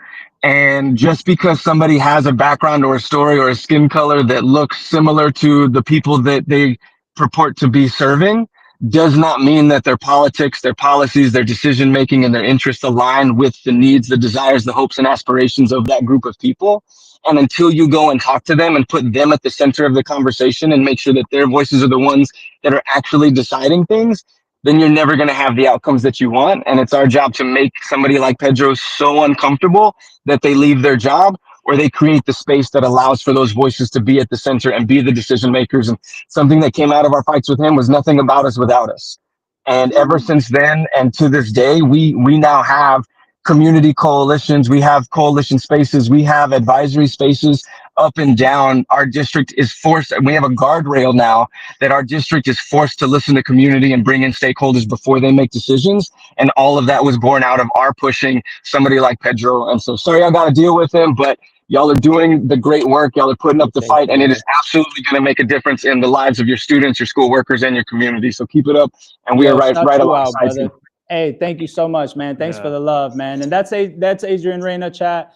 And just because somebody has a background or a story or a skin color that looks similar to the people that they purport to be serving, does not mean that their politics, their policies, their decision making, and their interests align with the needs, the desires, the hopes, and aspirations of that group of people. And until you go and talk to them and put them at the center of the conversation and make sure that their voices are the ones that are actually deciding things, then you're never going to have the outcomes that you want. And it's our job to make somebody like Pedro so uncomfortable that they leave their job, where they create the space that allows for those voices to be at the center and be the decision makers. And something that came out of our fights with him was nothing about us without us. And ever since then and to this day, we now have community coalitions, we have coalition spaces, we have advisory spaces up and down. Our district is forced, we have a guardrail now that our district is forced to listen to community and bring in stakeholders before they make decisions. And all of that was born out of our pushing somebody like Pedro. And so sorry I got to deal with him, but y'all are doing the great work. Y'all are putting up the fight, and it is absolutely going to make a difference in the lives of your students, your school workers, and your community. So keep it up. And we are right alongside you. Hey, thank you so much, man. Thanks for the love, man. And that's Adrian Reyna, chat,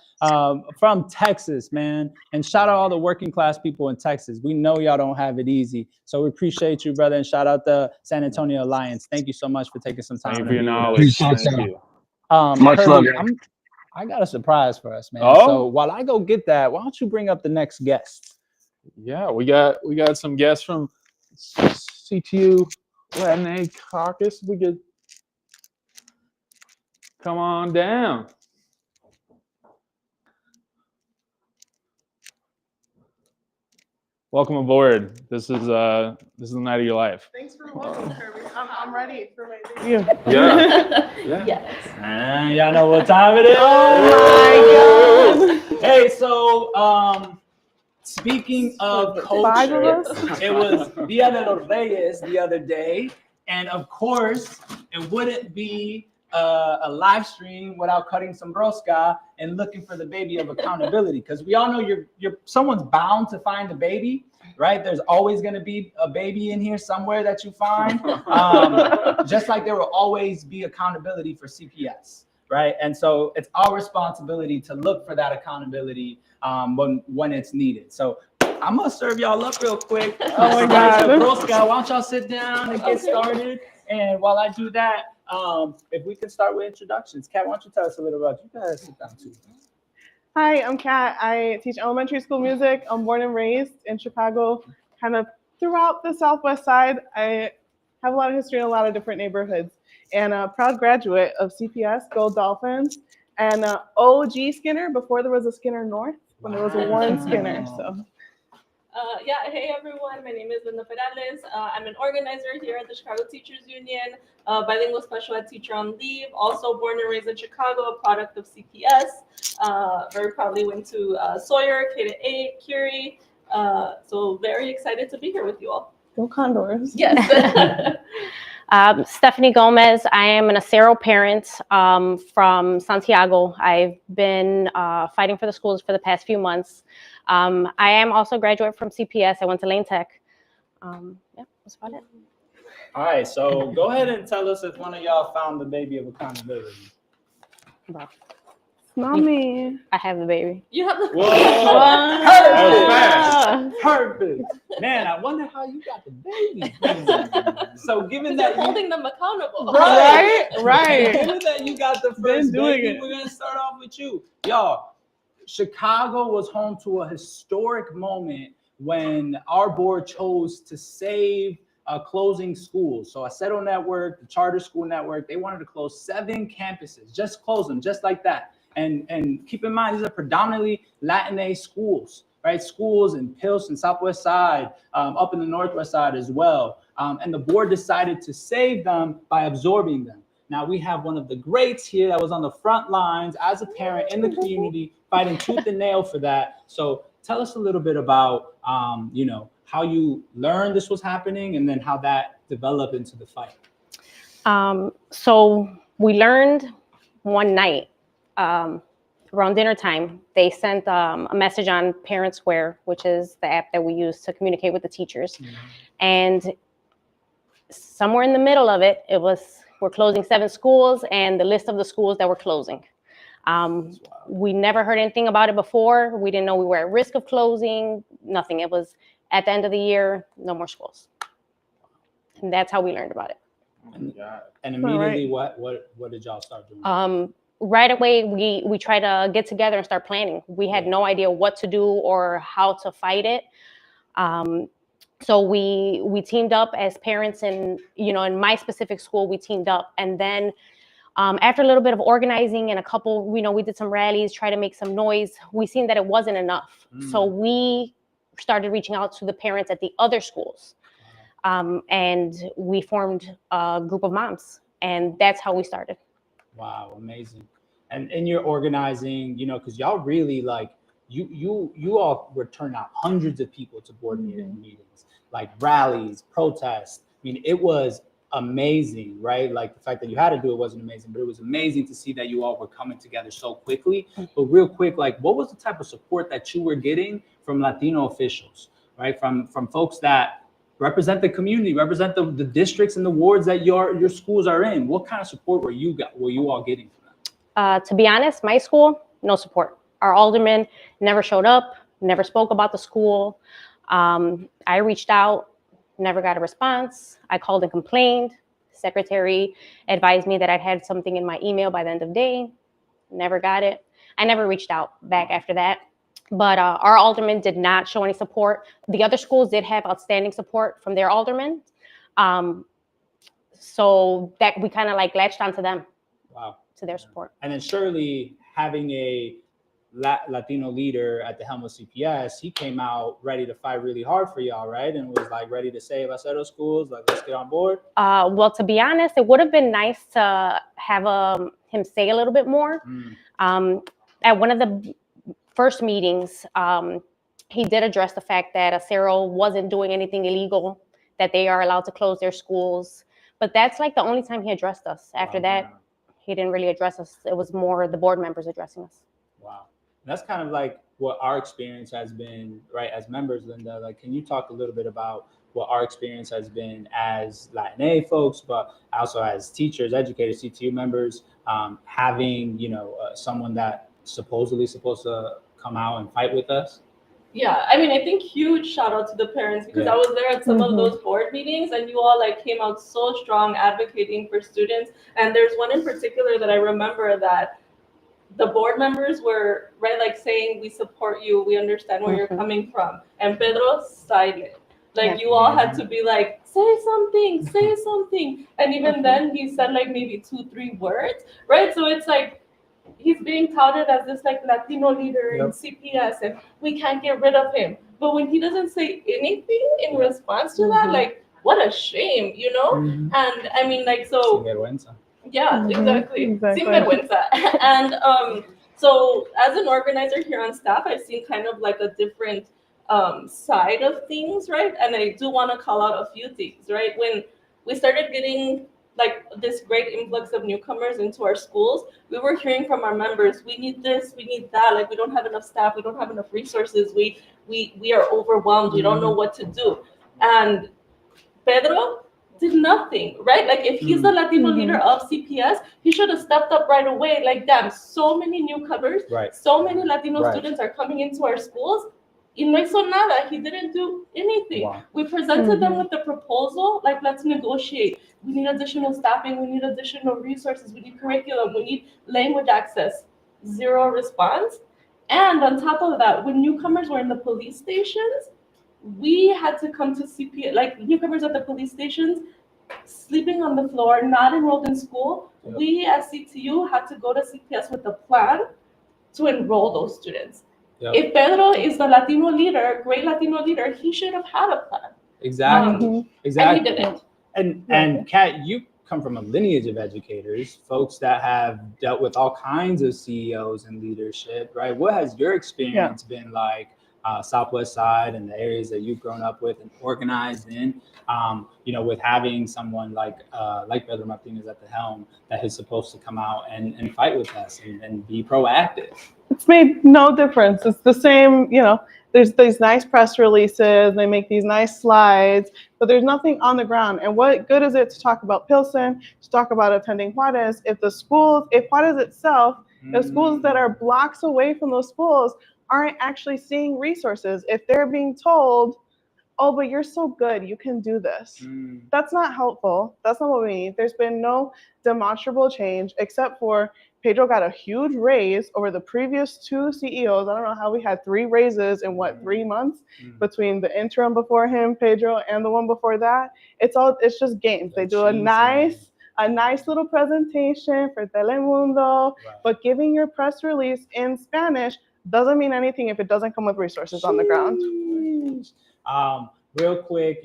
from Texas, man. And shout out all the working class people in Texas. We know y'all don't have it easy, so we appreciate you, brother. And shout out the San Antonio Alliance. Thank you so much for taking some time. Thank you for your knowledge. Thank you. Much love. I got a surprise for us, man. Oh? So while I go get that, why don't you bring up the next guest? Yeah, we got some guests from CTU Latin Caucus. We could come on down. Welcome aboard. This is the night of your life. Thanks for welcoming, Kirby. I'm ready for my debut. Yeah. Yes. And y'all know what time it is. Oh my God. Hey, so speaking of culture, it was Dia de los Reyes the other day, and of course, it wouldn't be a live stream without cutting some rosca and looking for the baby of accountability, because we all know someone's bound to find a baby, right? There's always going to be a baby in here somewhere that you find, just like there will always be accountability for CPS, right? And so it's our responsibility to look for that accountability when it's needed. So I'm gonna serve y'all up real quick. Oh my God. Rosca, why don't y'all sit down and get started? And while I do that, if we can start with introductions. Kat, why don't you tell us a little about you? Guys sit down too. Hi, I'm Kat. I teach elementary school music. I'm born and raised in Chicago, kind of throughout the Southwest side. I have a lot of history in a lot of different neighborhoods, and a proud graduate of CPS, Gold Dolphins, and OG Skinner before there was a Skinner North, when there was a Warren Skinner. So. Yeah, hey everyone, my name is Linda Perales. I'm an organizer here at the Chicago Teachers Union, bilingual special ed teacher on leave, also born and raised in Chicago, a product of CPS. Very proudly went to Sawyer, K-8, Curie. So very excited to be here with you all. Go Condors. Yes. Stephanie Gomez. I am an Acero parent from Santiago. I've been fighting for the schools for the past few months. I am also a graduate from CPS. I went to Lane Tech. Yeah, that's about it. All right, so go ahead and tell us if one of y'all found the baby of accountability. Well, Not me. I have the baby. You have the Whoa! That was fast. Perfect. Man, I wonder how you got the baby. So given that you holding them accountable. Right. given that you got the first doing baby, it. we're gonna start off with you. Y'all, Chicago was home to a historic moment when our board chose to save closing schools. So Acero Network, the charter school network, they wanted to close 7 campuses, just close them, just like that. And keep in mind, these are predominantly Latin schools, right? Schools in Pilsen, Southwest Side, up in the Northwest Side as well. And the board decided to save them by absorbing them. Now we have one of the greats here that was on the front lines as a parent in the community, fighting tooth and nail for that. So tell us a little bit about, how you learned this was happening and then how that developed into the fight. So we learned one night around dinner time. They sent a message on Parent Square, which is the app that we use to communicate with the teachers. Mm-hmm. And somewhere in the middle of it, we're closing 7 schools and the list of the schools that were closing. We never heard anything about it before. We didn't know we were at risk of closing, nothing. It was at the end of the year, no more schools. And that's how we learned about it. And immediately, what did y'all start doing? Right away, we tried to get together and start planning. We had no idea what to do or how to fight it. So we teamed up as parents, and in my specific school, we teamed up. And then After a little bit of organizing and a couple, we did some rallies, try to make some noise, we seen that it wasn't enough. So we started reaching out to the parents at the other schools. And we formed a group of moms, and that's how we started. Wow, amazing. And in your organizing, because y'all really like, you all were turning out hundreds of people to board meetings, like rallies, protests. I mean, it was amazing, right? Like the fact that you had to do it wasn't amazing, but it was amazing to see that you all were coming together so quickly. But real quick, like what was the type of support that you were getting from Latino officials, right? From folks that represent the community, represent the districts and the wards that your schools are in. What kind of support were you all getting from them? To be honest, my school, no support. Our alderman never showed up, never spoke about the school. I reached out, never got a response. I called and complained. Secretary advised me that I'd had something in my email by the end of the day. Never got it. I never reached out back after that. But our alderman did not show any support. The other schools did have outstanding support from their aldermen. So that we kind of like latched onto them. Wow. To their support. And then surely having a Latino leader at the helm of CPS, he came out ready to fight really hard for y'all, right? And was like ready to save Acero schools, like let's get on board. Well, to be honest, it would have been nice to have him say a little bit more. At one of the first meetings, he did address the fact that Acero wasn't doing anything illegal, that they are allowed to close their schools. But that's like the only time he addressed us. After that, he didn't really address us. It was more the board members addressing us. Wow. That's kind of like what our experience has been, right? As members, Linda, like, can you talk a little bit about what our experience has been as Latin folks, but also as teachers, educators, CTU members, having, someone that supposedly supposed to come out and fight with us? Yeah, I mean, I think huge shout out to the parents because I was there at some of those board meetings and you all like came out so strong advocating for students. And there's one in particular that I remember that the board members were like saying, we support you, we understand where you're coming from. And Pedro silent. Like you all had to be like, say something. And even then he said like maybe 2-3 words, right? So it's like, he's being touted as this like Latino leader in CPS and we can't get rid of him. But when he doesn't say anything in response to that, like what a shame, And I mean like, so yeah, exactly. Sin vergüenza. And so as an organizer here on staff, I've seen kind of like a different side of things, right? And I do want to call out a few things, right? When we started getting like this great influx of newcomers into our schools, we were hearing from our members, we need this, we need that, like we don't have enough staff, we don't have enough resources, we are overwhelmed, we don't know what to do. And Pedro did nothing, right? Like if he's the Latino leader of CPS, he should have stepped up right away. Like damn, so many newcomers, so many Latino students are coming into our schools. Y no hizo nada. He didn't do anything. Wow. We presented them with the proposal, like let's negotiate. We need additional staffing, we need additional resources, we need curriculum, we need language access. Zero response. And on top of that, when newcomers were in the police stations, we had to come to CPS, like newcomers at the police stations, sleeping on the floor, not enrolled in school. We as CTU had to go to CPS with a plan to enroll those students. If Pedro is the Latino leader, great Latino leader, he should have had a plan. Exactly. And he didn't. And Kat, you come from a lineage of educators, folks that have dealt with all kinds of CEOs and leadership, right? What has your experience been like Southwest Side and the areas that you've grown up with and organized in, with having someone like Pedro Martinez at the helm that is supposed to come out and fight with us and be proactive? It's made no difference. It's the same, there's these nice press releases, they make these nice slides, but there's nothing on the ground. And what good is it to talk about Pilsen, to talk about attending Juarez, if Juarez itself, the schools that are blocks away from those schools aren't actually seeing resources, if they're being told, oh, but you're so good, you can do this. That's not helpful. That's not what we need. There's been no demonstrable change except for Pedro got a huge raise over the previous 2 CEOs. I don't know how we had 3 raises in 3 months between the interim before him, Pedro, and the one before that. It's just games. They do a nice a nice little presentation for Telemundo, but giving your press release in Spanish doesn't mean anything if it doesn't come with resources on the ground. Real quick,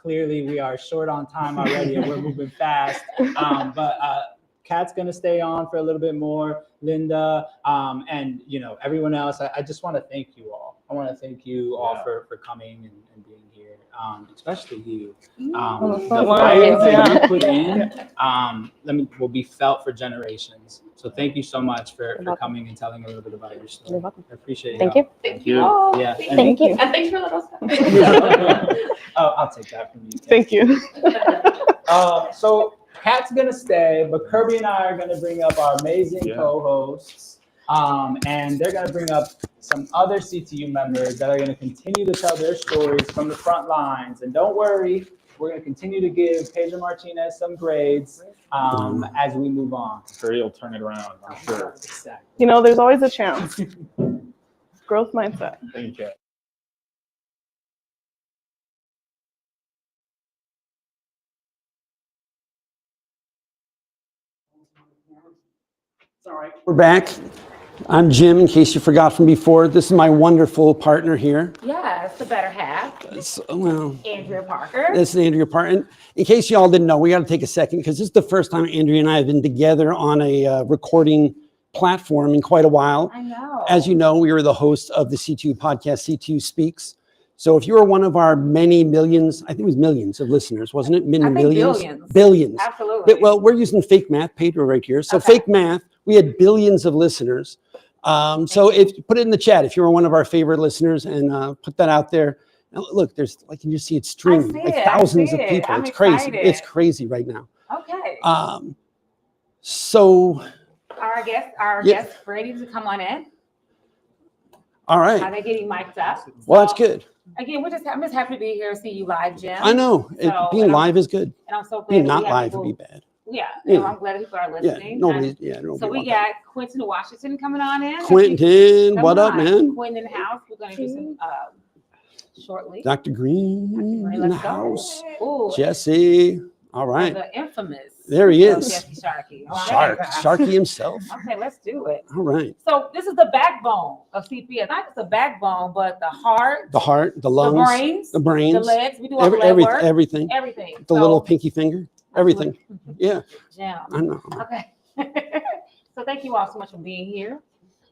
clearly we are short on time already and we're moving fast. But Kat's gonna stay on for a little bit more, Linda, and everyone else. I just want to thank you all. I want to thank you all for coming and being here, especially you. The fight that you put in will be felt for generations. So thank you so much for coming and telling a little bit about your story. You're welcome. I appreciate it. Thank you. Thank you. Yeah. Thank you. And thanks for letting us. Oh, I'll take that from you. Kat. Thank you. So Kat's gonna stay, but Kirby and I are gonna bring up our amazing co-hosts, and they're gonna bring up some other CTU members that are gonna continue to tell their stories from the front lines. And don't worry, we're gonna continue to give Pedro Martinez some grades as we move on. Sure, he'll turn it around. I'm sure. Exactly. There's always a chance. Growth mindset. Thank you. We're back. I'm Jim, in case you forgot from before. This is my wonderful partner here. Yeah, it's the better half. Andrea Parker. This is Andrea Parker. In case you all didn't know, we got to take a second because this is the first time Andrea and I have been together on a recording platform in quite a while. I know. As you know, we were the host of the CTU podcast, CTU Speaks. So if you are one of our many millions, I think it was millions of listeners, wasn't it? Billions. Billions. Absolutely. Well, we're using fake math, Pedro right here. So fake math, we had billions of listeners. So if you put it in the chat, if you were one of our favorite listeners, and put that out there. Now, look, there's like you see it streaming like thousands of people. It's crazy. Excited. It's crazy right now. Okay. So Our guests ready to come on in. all Are right. they getting mic'd up? Well, that's good. Again, I'm just happy to be here, see you live, Jim. I know being live is good. And I'm so glad Being that not we have live people, would be bad. Yeah, Yeah. I'm glad people are Yeah, listening. nobody. So we got Quentin Washington coming on in. Quentin, Come what up, on. man? Quentin in the house. We're going to do some shortly. Dr. Green in the Let's go. house. Ooh, Jesse. All right. the infamous. There he is. Jesse Sharkey. All Shark. right. Sharky himself. Okay, let's do it. All right. So this is the backbone of CPS. Not just the backbone, but the heart, The heart, the lungs, the brains, the legs. We do all the leg work. everything. Everything. The little pinky finger. Everything. Yeah. Yeah. I know. Okay. So thank you all so much for being here.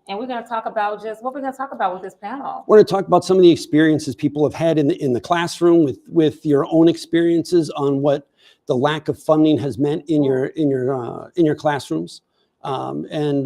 And we're going to talk about just what we're going to talk about with this panel. We're going to talk about some of the experiences people have had in the classroom with your own experiences on what the lack of funding has meant in your classrooms. I don't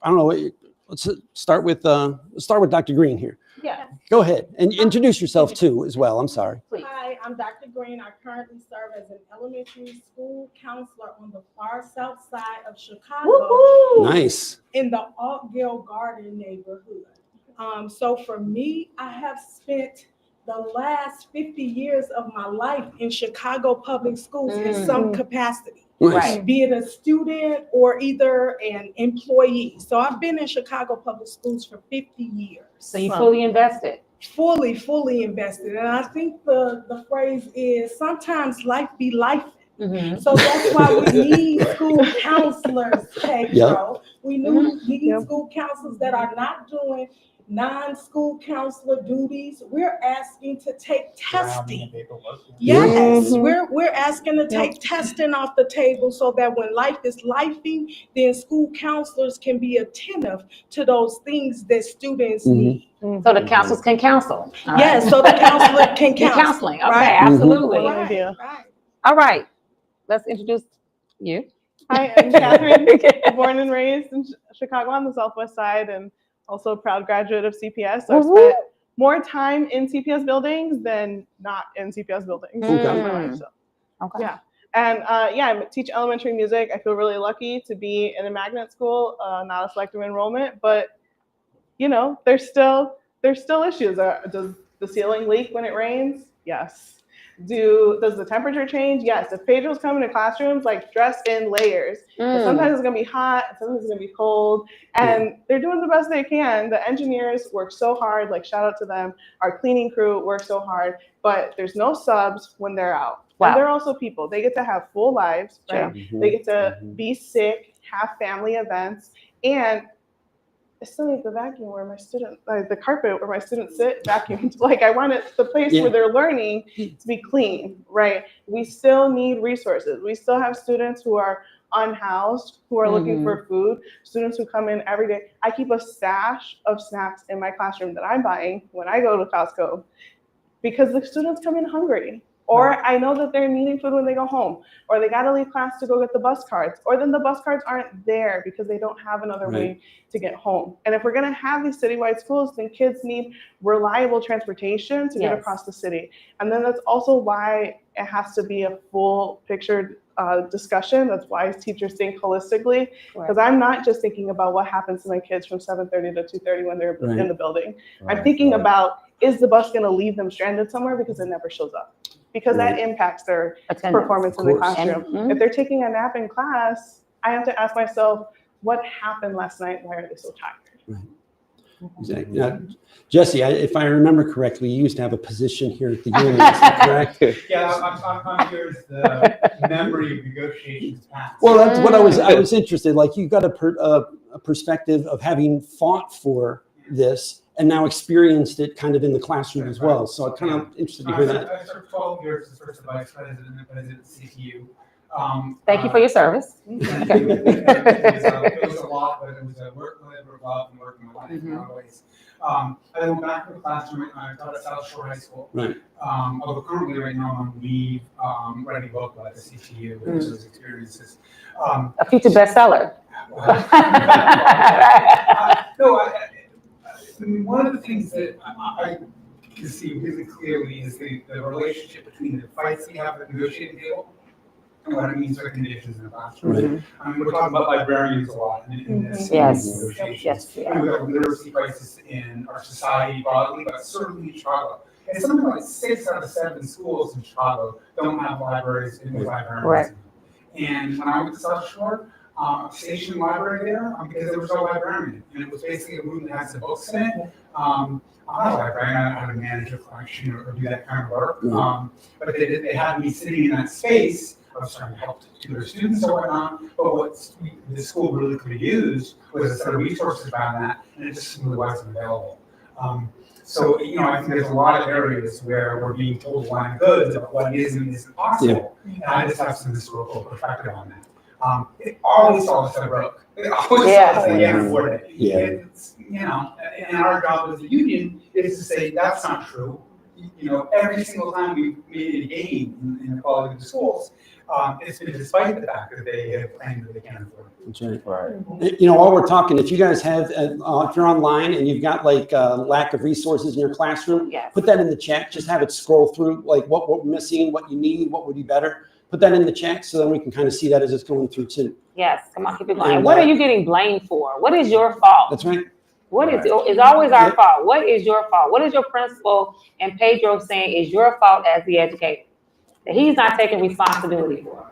know. Let's start with Dr. Green here. Yeah. Go ahead and introduce yourself too as well. I'm sorry. Please. Hi, I'm Dr. Green. I currently serve as an elementary school counselor on the far south side of Chicago. Woo-hoo! Nice. In the Altgale Garden neighborhood. So for me, I have spent the last 50 years of my life in Chicago public schools in some capacity. Nice. Right. Be it a student or either an employee. So I've been in Chicago public schools for 50 years. So you fully invested. Fully invested. And I think the phrase is sometimes life be life. Mm-hmm. So that's why we need school counselors, Pedro. Yep. We need school counselors that are not doing non-school counselor duties. We're asking to take testing. Yes, we're asking to take testing off the table so that when life is lifing, then school counselors can be attentive to those things that students need. So the counselors can counsel. All Yes, right. so the counselor can Be counsel. counseling. Okay, Right. absolutely. Right. All right. Let's introduce you. Hi, I'm Catherine, born and raised in Chicago on the Southwest Side, and also a proud graduate of CPS. So I've spent more time in CPS buildings than not in CPS buildings. Okay. So, Okay. yeah. And I teach elementary music. I feel really lucky to be in a magnet school, not a selective enrollment, but there's still issues. Does the ceiling leak when it rains? Yes. Does the temperature change? Yes. If Pedro's coming to classrooms, like dress in layers. But sometimes it's gonna be hot, sometimes it's gonna be cold, and they're doing the best they can. The engineers work so hard, like shout out to them. Our cleaning crew works so hard, but there's no subs when they're out. Wow. And they're also people. They get to have full lives, right? They get to be sick, have family events, and I still need the vacuum where my student, the carpet where my students sit, vacuumed. Like I want the place where they're learning to be clean, right? We still need resources. We still have students who are unhoused, who are looking for food, students who come in every day. I keep a stash of snacks in my classroom that I'm buying when I go to Costco because the students come in hungry. Or I know that they're needing food when they go home, or they got to leave class to go get the bus cards, or then the bus cards aren't there because they don't have another way to get home. And if we're going to have these citywide schools, then kids need reliable transportation to get across the city. And then that's also why it has to be a full picture discussion. That's why teachers think holistically, because I'm not just thinking about what happens to my kids from 7:30 to 2:30 when they're in the building. I'm thinking about, is the bus going to leave them stranded somewhere because it never shows up? Because that impacts their performance in the classroom. If they're taking a nap in class, I have to ask myself, what happened last night? Why are they so tired? Exactly. Now, Jesse, if I remember correctly, you used to have a position here at the union, is that correct? Yeah, I'm here as the memory of negotiations past. Well, that's what I was interested. Like you got a perspective of having fought for this and now experienced it kind of in the classroom as well. So I'm kind of interested to hear that. I served 12 years as first vice president and president of CTU. Thank you for your service. It was a lot, but it was a work love and work in my life in a lot of ways. I went back to the classroom. I taught at South Shore High School. Right. Although currently right now I'm on leave, writing a book about the CTU and those experiences. A future bestseller. I mean, one of the things that I can see really clearly is the relationship between the fights we have at the negotiating table and what it means for the conditions in the classroom. I mean, we're talking about librarians a lot in this negotiations. We've got a literacy crisis in our society broadly, but certainly in Chicago. And something like 6 out of 7 schools in Chicago don't have libraries with librarians. And when I went to South Shore, station library there, because there was no librarian, and it was basically a room that had some books in it. I'm not a librarian, I don't know how to manage a collection or do that kind of work. But they had me sitting in that space. I was trying to help tutor students or whatnot, but what the school really could have used was a set of resources around that, and it just really wasn't available. So, I think there's a lot of areas where we're being told line goods about what is and isn't possible. And I just have some historical perspective on that. It always saw us that broke. It always saw us that can't afford it. It's, and our job as a union is to say that's not true. Every single time we've made a gain in the quality of the schools, it's been despite the fact that they have claimed that they can't afford it. That's right. While we're talking, if you guys have, if you're online and you've got like lack of resources in your classroom, put that in the chat. Just have it scroll through like what we're missing, what you need, what would be better. Put that in the chat so then we can kind of see that as it's going through too. Yes, come on, keep it going. What are you getting blamed for? What is your fault? That's right. What is it's always our fault. What is your fault? What is your principal and Pedro saying is your fault as the educator that he's not taking responsibility for?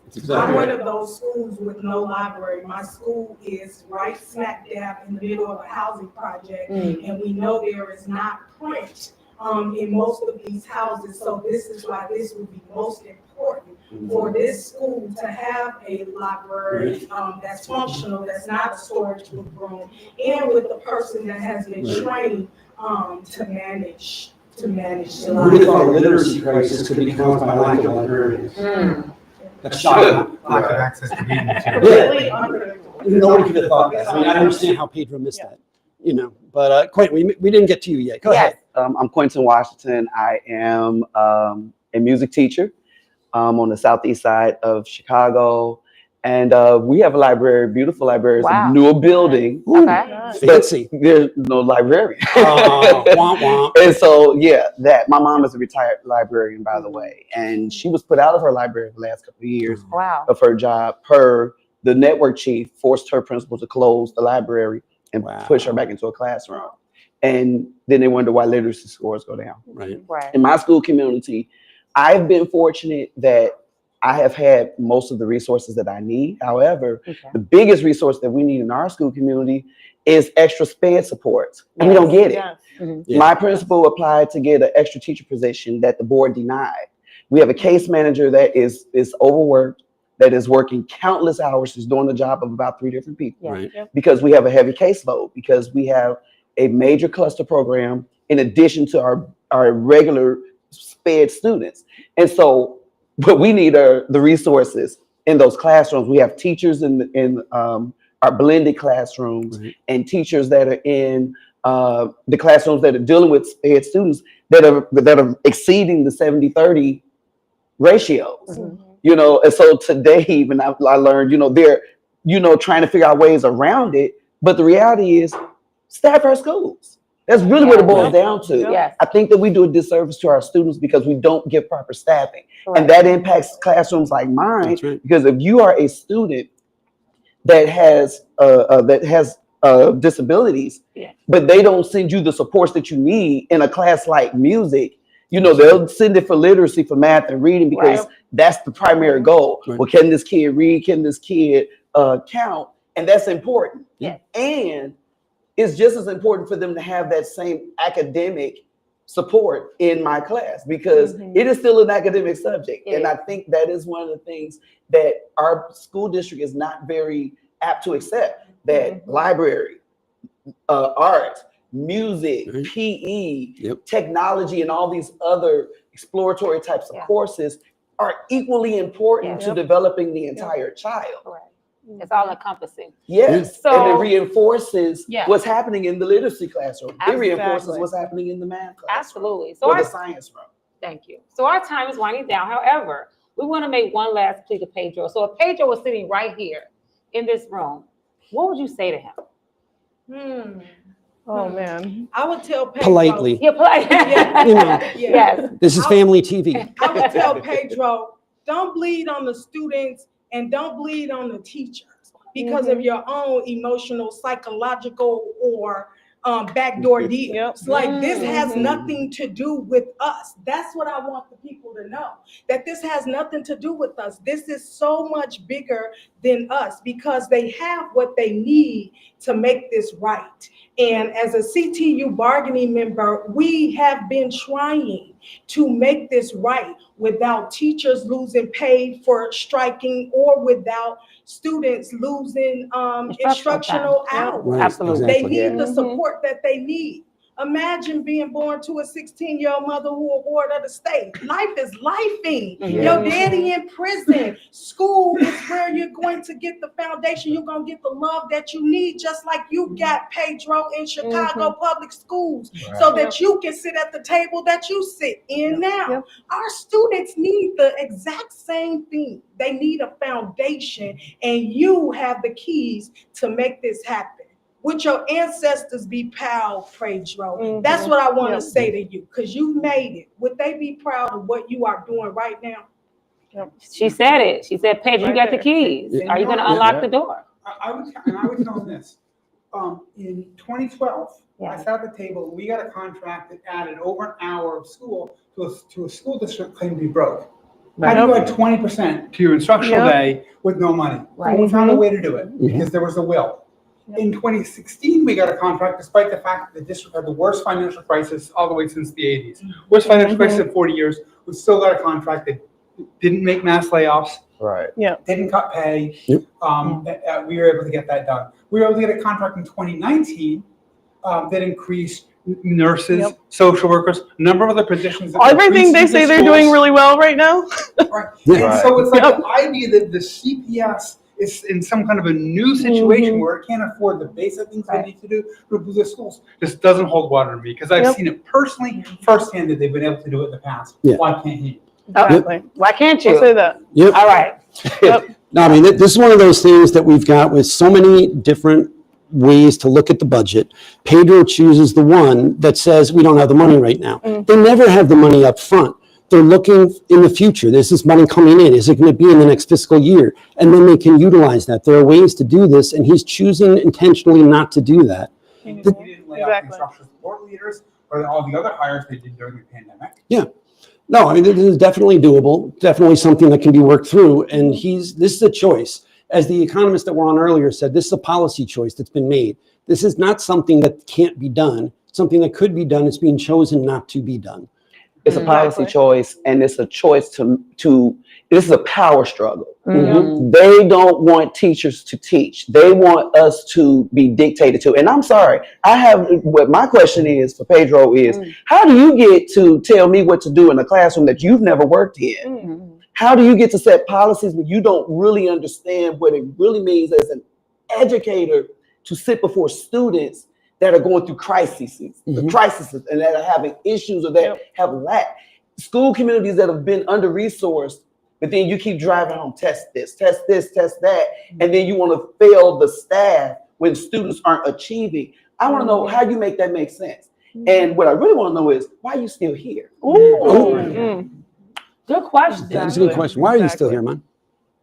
Exactly. I'm one of those schools with no library. My school is right smack dab in the middle of a housing project, and we know there is not print in most of these houses. So this is why this would be most important for this school to have a library that's functional, that's not a storage room, and with the person that has been trained to manage the library. Who would have thought a literacy crisis could be caused by lack of librarians? That's shocking. Lack of access to reading material. Nobody could have thought that. I mean, I understand how Pedro missed that. But Quentin, we didn't get to you yet. Go ahead. I'm Quentin Washington. I am a music teacher on the southeast side of Chicago. And we have a library, beautiful library. It's a newer building. Fancy. There's no librarian. Womp womp. And so, that. My mom is a retired librarian, by the way. And she was put out of her library the last couple of years of her job. The network chief forced her principal to close the library and push her back into a classroom. And then they wonder why literacy scores go down. Right. In my school community, I've been fortunate that I have had most of the resources that I need. However, the biggest resource that we need in our school community is extra SPED support. And we don't get it. My principal applied to get an extra teacher position that the board denied. We have a case manager that is overworked, that is working countless hours. She's doing the job of about 3 different people because we have a heavy caseload, because we have a major cluster program in addition to our regular SPED students. And so what we need are the resources in those classrooms. We have teachers in our blended classrooms and teachers that are in the classrooms that are dealing with SPED students that are exceeding the 70-30 ratios. You know, and so today even I learned, they're, trying to figure out ways around it. But the reality is, staff our schools. That's really what it boils down to. Yes. I think that we do a disservice to our students because we don't give proper staffing. And that impacts classrooms like mine, because if you are a student that has disabilities, but they don't send you the supports that you need in a class like music, they'll send it for literacy, for math and reading, because that's the primary goal. Well, can this kid read? Can this kid count? And that's important. And it's just as important for them to have that same academic support in my class, because it is still an academic subject. And I think that is one of the things that our school district is not very apt to accept, that library, art, music, PE, technology, and all these other exploratory types of courses are equally important to developing the entire child. It's all encompassing. Yes, So, and it reinforces what's happening in the literacy classroom. It reinforces Exactly. what's happening in the math classroom. Absolutely. Or the science room. Thank you. So our time is winding down. However, we want to make one last plea to Pedro. So if Pedro was sitting right here in this room, what would you say to him? Oh man, I would tell Pedro Politely. Yeah, polite. Yes. This is family TV. I would tell Pedro, don't bleed on the students and don't bleed on the teachers because of your own emotional, psychological, or backdoor deals. Like, this has nothing to do with us. That's what I want the people to know, that this has nothing to do with us. This is so much bigger than us, because they have what they need to make this right. And as a CTU bargaining member, we have been trying to make this right without teachers losing pay for striking, or without students losing instructional hours. Absolutely. They need the support that they need. Imagine being born to a 16-year-old mother who a ward of the state. Life is lifing. Your daddy in prison. School is where you're going to get the foundation. You're going to get the love that you need, just like you got, Pedro, in Chicago public schools, so that you can sit at the table that you sit in now. Our students need the exact same thing. They need a foundation, and you have the keys to make this happen. Would your ancestors be proud, Pedro? That's what I want to say to you, because you made it. Would they be proud of what you are doing right now? She said it. She said, Pedro, you got the keys. Are you going to unlock the door? I would tell them this. In 2012, I sat at the table and we got a contract that added over an hour of school to a school district claimed to be broke. How do you add 20% to your instructional day with no money? We found a way to do it because there was a will. In 2016, we got a contract despite the fact that the district had the worst financial crisis all the way since the 80s. Worst financial crisis in 40 years. We still got a contract that didn't make mass layoffs. Didn't cut pay. We were able to get that done. We were able to get a contract in 2019 that increased nurses, social workers, a number of other positions. Everything they say they're doing really well right now. And so it's like the idea that the CPS is in some kind of a new situation where it can't afford the basic things they need to do to improve their schools. This doesn't hold water to me, because I've seen it personally, firsthand, that they've been able to do it in the past. Why can't he? Exactly. Why can't you? I'll say that. All right. No, I mean, this is one of those things that we've got with so many different ways to look at the budget. Pedro chooses the one that says we don't have the money right now. They never have the money up front. They're looking in the future. There's this money coming in. Is it going to be in the next fiscal year? And then they can utilize that. There are ways to do this, and he's choosing intentionally not to do that. He didn't lay off instructional support leaders or all the other hires they did during the pandemic. No, I mean, this is definitely doable, definitely something that can be worked through. And this is a choice. As the economist that were on earlier said, this is a policy choice that's been made. This is not something that can't be done. Something that could be done is being chosen not to be done. It's a policy choice, and it's a choice this is a power struggle. They don't want teachers to teach. They want us to be dictated to. And I'm sorry, what my question is for Pedro is, how do you get to tell me what to do in a classroom that you've never worked in? How do you get to set policies when you don't really understand what it really means as an educator to sit before students that are going through crises, and that are having issues or that have lack. School communities that have been under-resourced, but then you keep driving home, test this, test that, and then you want to fail the staff when students aren't achieving. I want to know how you make that make sense. And what I really want to know is, why are you still here? Good question. That's a good question. Why are you still here, man?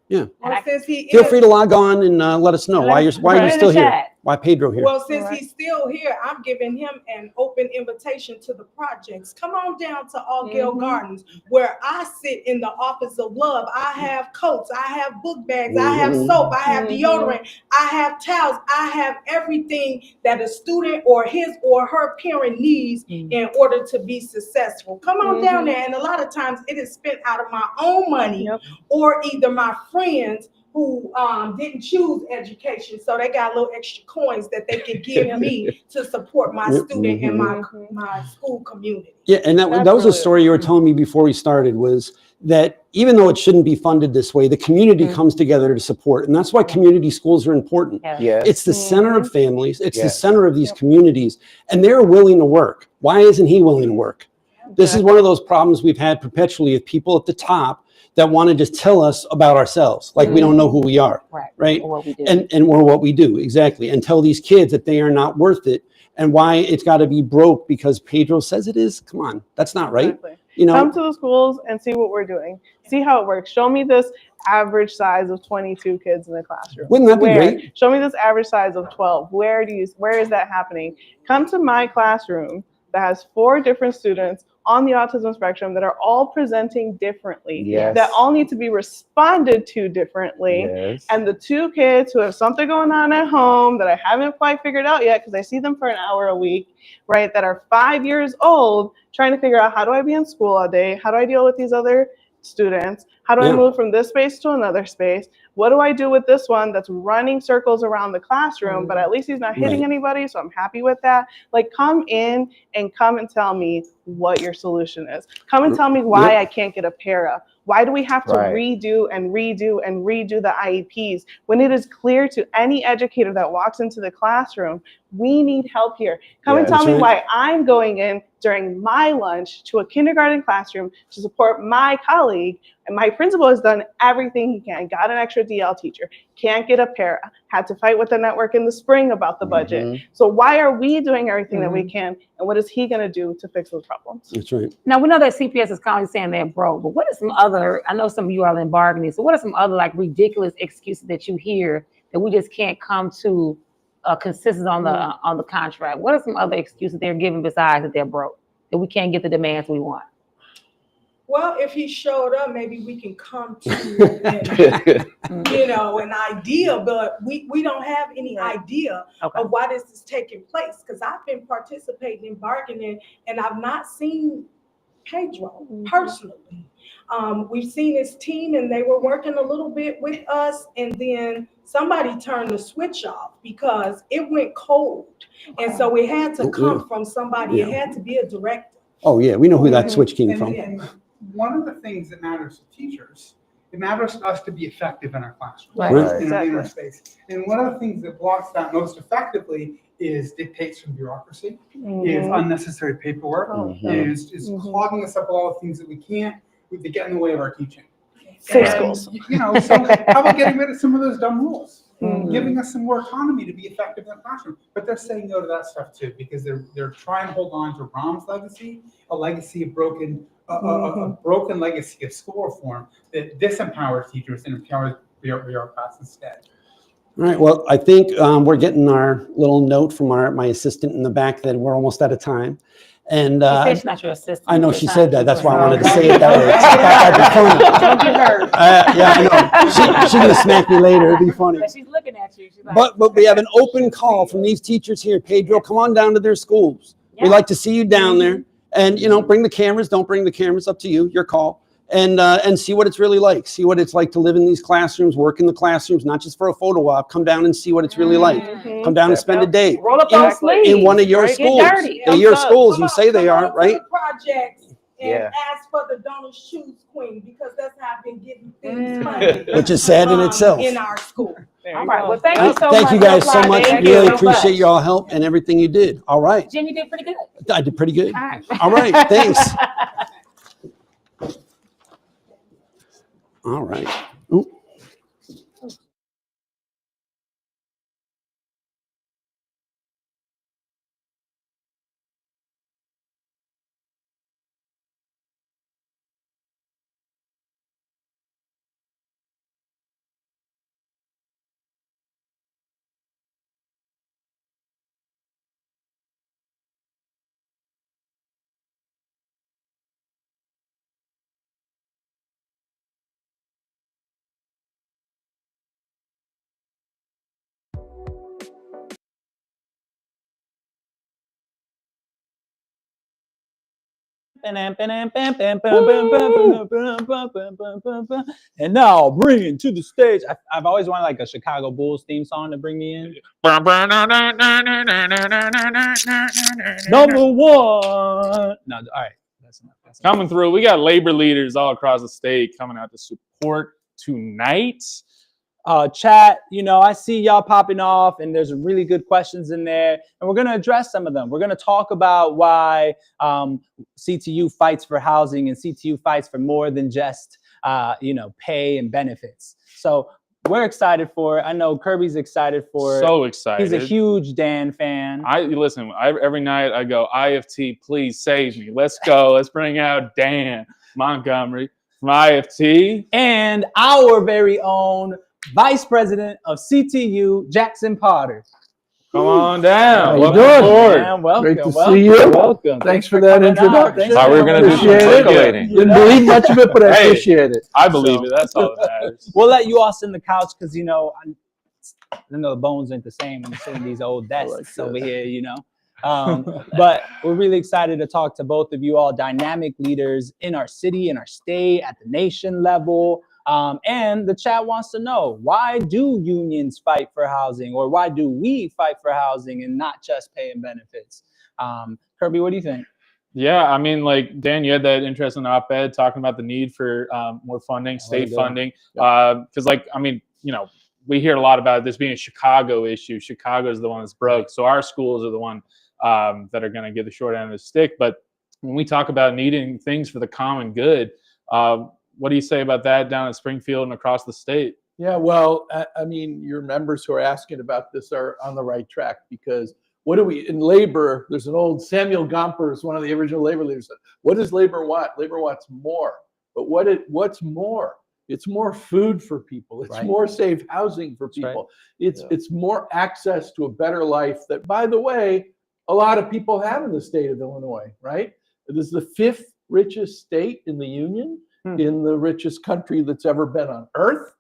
Yeah. Well, since he Feel is, free to log on and let us know why you're still here. Why Pedro here? Well, since he's still here, I'm giving him an open invitation to the projects. Come on down to Allgale Gardens, where I sit in the office of love. I have coats, I have book bags, I have soap, I have deodorant, I have towels, I have everything that a student or his or her parent needs in order to be successful. Come on down there, and a lot of times it is spent out of my own money or either my friends who didn't choose education, so they got little extra coins that they can give me to support my student and my school community. Yeah, and that was a story you were telling me before we started, was that even though it shouldn't be funded this way, the community comes together to support, and that's why community schools are important. It's the center of families, it's the center of these communities, and they're willing to work. Why isn't he willing to work? This is one of those problems we've had perpetually with people at the top that want to just tell us about ourselves, like we don't know who we are, right? Or what we do. And or what we do, exactly. And tell these kids that they are not worth it, and why it's got to be broke because Pedro says it is. Come on, that's not right. Exactly. You know, come to the schools and see what we're doing. See how it works. Show me this average size of 22 kids in the classroom. Wouldn't that be great? Show me this average size of 12. Where is that happening? Come to my classroom that has 4 different students on the autism spectrum that are all presenting differently, that all need to be responded to differently. And the 2 kids who have something going on at home that I haven't quite figured out yet, because I see them for an hour a week, right, that are 5 years old, trying to figure out, how do I be in school all day? How do I deal with these other students? How do I move from this space to another space? What do I do with this one that's running circles around the classroom, but at least he's not hitting anybody, so I'm happy with that. Like, come in and come and tell me what your solution is. Come and tell me why I can't get a para. Why do we have to redo and redo and redo the IEPs when it is clear to any educator that walks into the classroom, we need help here. Come and tell me why I'm going in during my lunch to a kindergarten classroom to support my colleague, and my principal has done everything he can, got an extra DL teacher, can't get a para, had to fight with the network in the spring about the budget. So why are we doing everything that we can, and what is he gonna do to fix those problems? That's right. Now, we know that CPS is currently saying they're broke, but what are some other, I know some of you are in bargaining, so what are some other like ridiculous excuses that you hear that we just can't come to a consensus on the contract? What are some other excuses they're giving besides that they're broke, that we can't get the demands we want? Well, if he showed up, maybe we can come to an idea, but we don't have any idea of why this is taking place, because I've been participating in bargaining and I've not seen Pedro personally. We've seen his team and they were working a little bit with us, and then somebody turned the switch off because it went cold. And so it had to come from somebody. It had to be a director. Oh yeah, we know who that switch came from. One of the things that matters to teachers, it matters to us to be effective in our classroom, in our space. And one of the things that blocks that most effectively is dictates from bureaucracy, is unnecessary paperwork, is clogging us up with all the things that we can't, that get in the way of our teaching. Safe schools. So how about getting rid of some of those dumb rules? Giving us some more autonomy to be effective in the classroom. But they're saying no to that stuff too, because they're trying to hold on to Rom's legacy, a legacy of broken legacy of school reform that disempowers teachers and empowers bureaucrats instead. All right, well, I think we're getting our little note from my assistant in the back that we're almost out of time. And She said she's not your assistant. I know she said that. That's why I wanted to No, say it that way. Don't get hurt. Yeah, I know. She's gonna smack me later. It'd be funny. But she's looking at you. She's like, But we have an open call from these teachers here. Pedro, come on down to their schools. We'd like to see you down there. And bring the cameras. Don't bring the cameras. Up to you. Your call. And see what it's really like. See what it's like to live in these classrooms, work in the classrooms, not just for a photo op. Come down and see what it's really like. Come down and spend a day roll up those sleeves. in one of your Get schools. dirty. They're your schools. You say they are, right? Projects and ask for the donor shoes queen, because that's how I've been getting things funded. Which is sad in itself. In our school. All right. Well, thank you so much. Thank you guys so much. Thank you Really so appreciate much. y'all help and everything you did. All right. Jen, you did pretty good. I did pretty good. All right. All right. Thanks. All right. Ooh. And now bringing to the stage. I've always wanted like a Chicago Bulls theme song to bring me in. Number one. No, all right. That's enough. Coming through. We got labor leaders all across the state coming out to support tonight. Chat, I see y'all popping off, and there's really good questions in there, and we're going to address some of them. We're going to talk about why CTU fights for housing, and CTU fights for more than just pay and benefits. So we're excited for it. I know Kirby's excited for it. So excited. He's a huge Dan fan. Every night I go, IFT, please save me. Let's go. Let's bring out Dan Montgomery from IFT. And our very own Vice President of CTU, Jackson Potter. Come on down. How you doing? Man, welcome. Great to see you. Welcome. Thanks for that introduction. Thought we were going to do some percolating. Didn't believe much of it, but I appreciate it. I believe it. That's all that matters. We'll let you all sit on the couch because, I know the bones ain't the same when you sit in these old desks over here, But we're really excited to talk to both of you all, dynamic leaders in our city, in our state, at the nation level. And the chat wants to know, why do unions fight for housing, or why do we fight for housing and not just pay and benefits? Kirby, what do you think? Yeah, I mean, like, Dan, you had that interesting op-ed talking about the need for more funding, state funding. Because, we hear a lot about this being a Chicago issue. Chicago is the one that's broke. So our schools are the one that are going to get the short end of the stick. But when we talk about needing things for the common good, what do you say about that down at Springfield and across the state? Yeah, well, your members who are asking about this are on the right track, because in labor, there's an old Samuel Gompers, one of the original labor leaders, said, what does labor want? Labor wants more. But what's more? It's more food for people. It's more safe housing for people. It's more access to a better life that, by the way, a lot of people have in the state of Illinois, right? This is the 5th richest state in the union. In the richest country that's ever been on earth.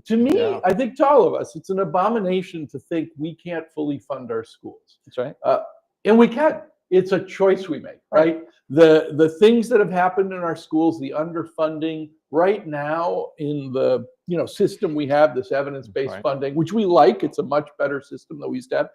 To me, I think to all of us, it's an abomination to think we can't fully fund our schools. That's right. And we can. It's a choice we make, right? The things that have happened in our schools, the underfunding right now in the system we have, this evidence-based funding, which we like. It's a much better system than we used to have.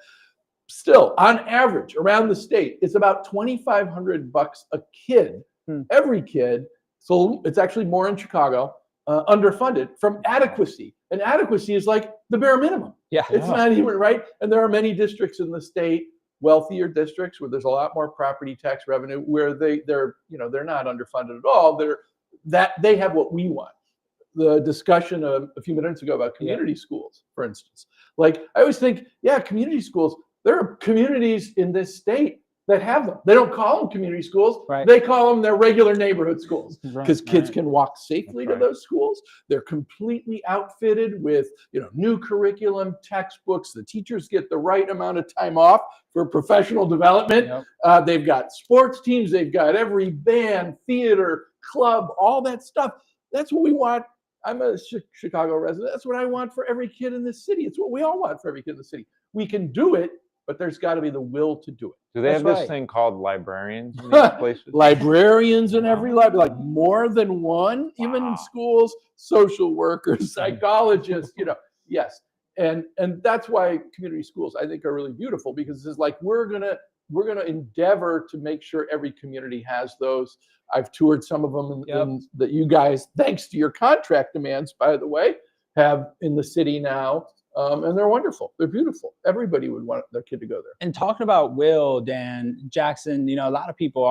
Still, on average, around the state, it's about $2,500 a kid, every kid. So it's actually more in Chicago, underfunded from adequacy. And adequacy is like the bare minimum. Yeah. It's not even right. And there are many districts in the state, wealthier districts, where there's a lot more property tax revenue, where they're not underfunded at all. They have what we want. The discussion a few minutes ago about community schools, for instance. Like, I always think, community schools, there are communities in this state that have them. They don't call them community schools. Right. They call them their regular neighborhood schools because kids right. can walk safely to those schools. They're completely outfitted with, you know, new curriculum, textbooks. The teachers get the right amount of time off for professional development. Yep. They've got sports teams. They've got every band, theater, club, all that stuff. That's what we want. I'm a Chicago resident. That's what I want for every kid in this city. It's what we all want for every kid in the city. We can do it, but there's got to be the will to do it. Do they That's have this right. thing called librarians in these places? Librarians in every library, like more than one, even in schools, social workers, psychologists, you know, yes. And that's why community schools, I think, are really beautiful, because it's like we're gonna endeavor to make sure every community has those. I've toured some of them in that you guys, thanks to your contract demands, by the way, have in the city now. And they're wonderful. They're beautiful. Everybody would want their kid to go there. And talking about will, Dan, Jackson, you know, a lot of people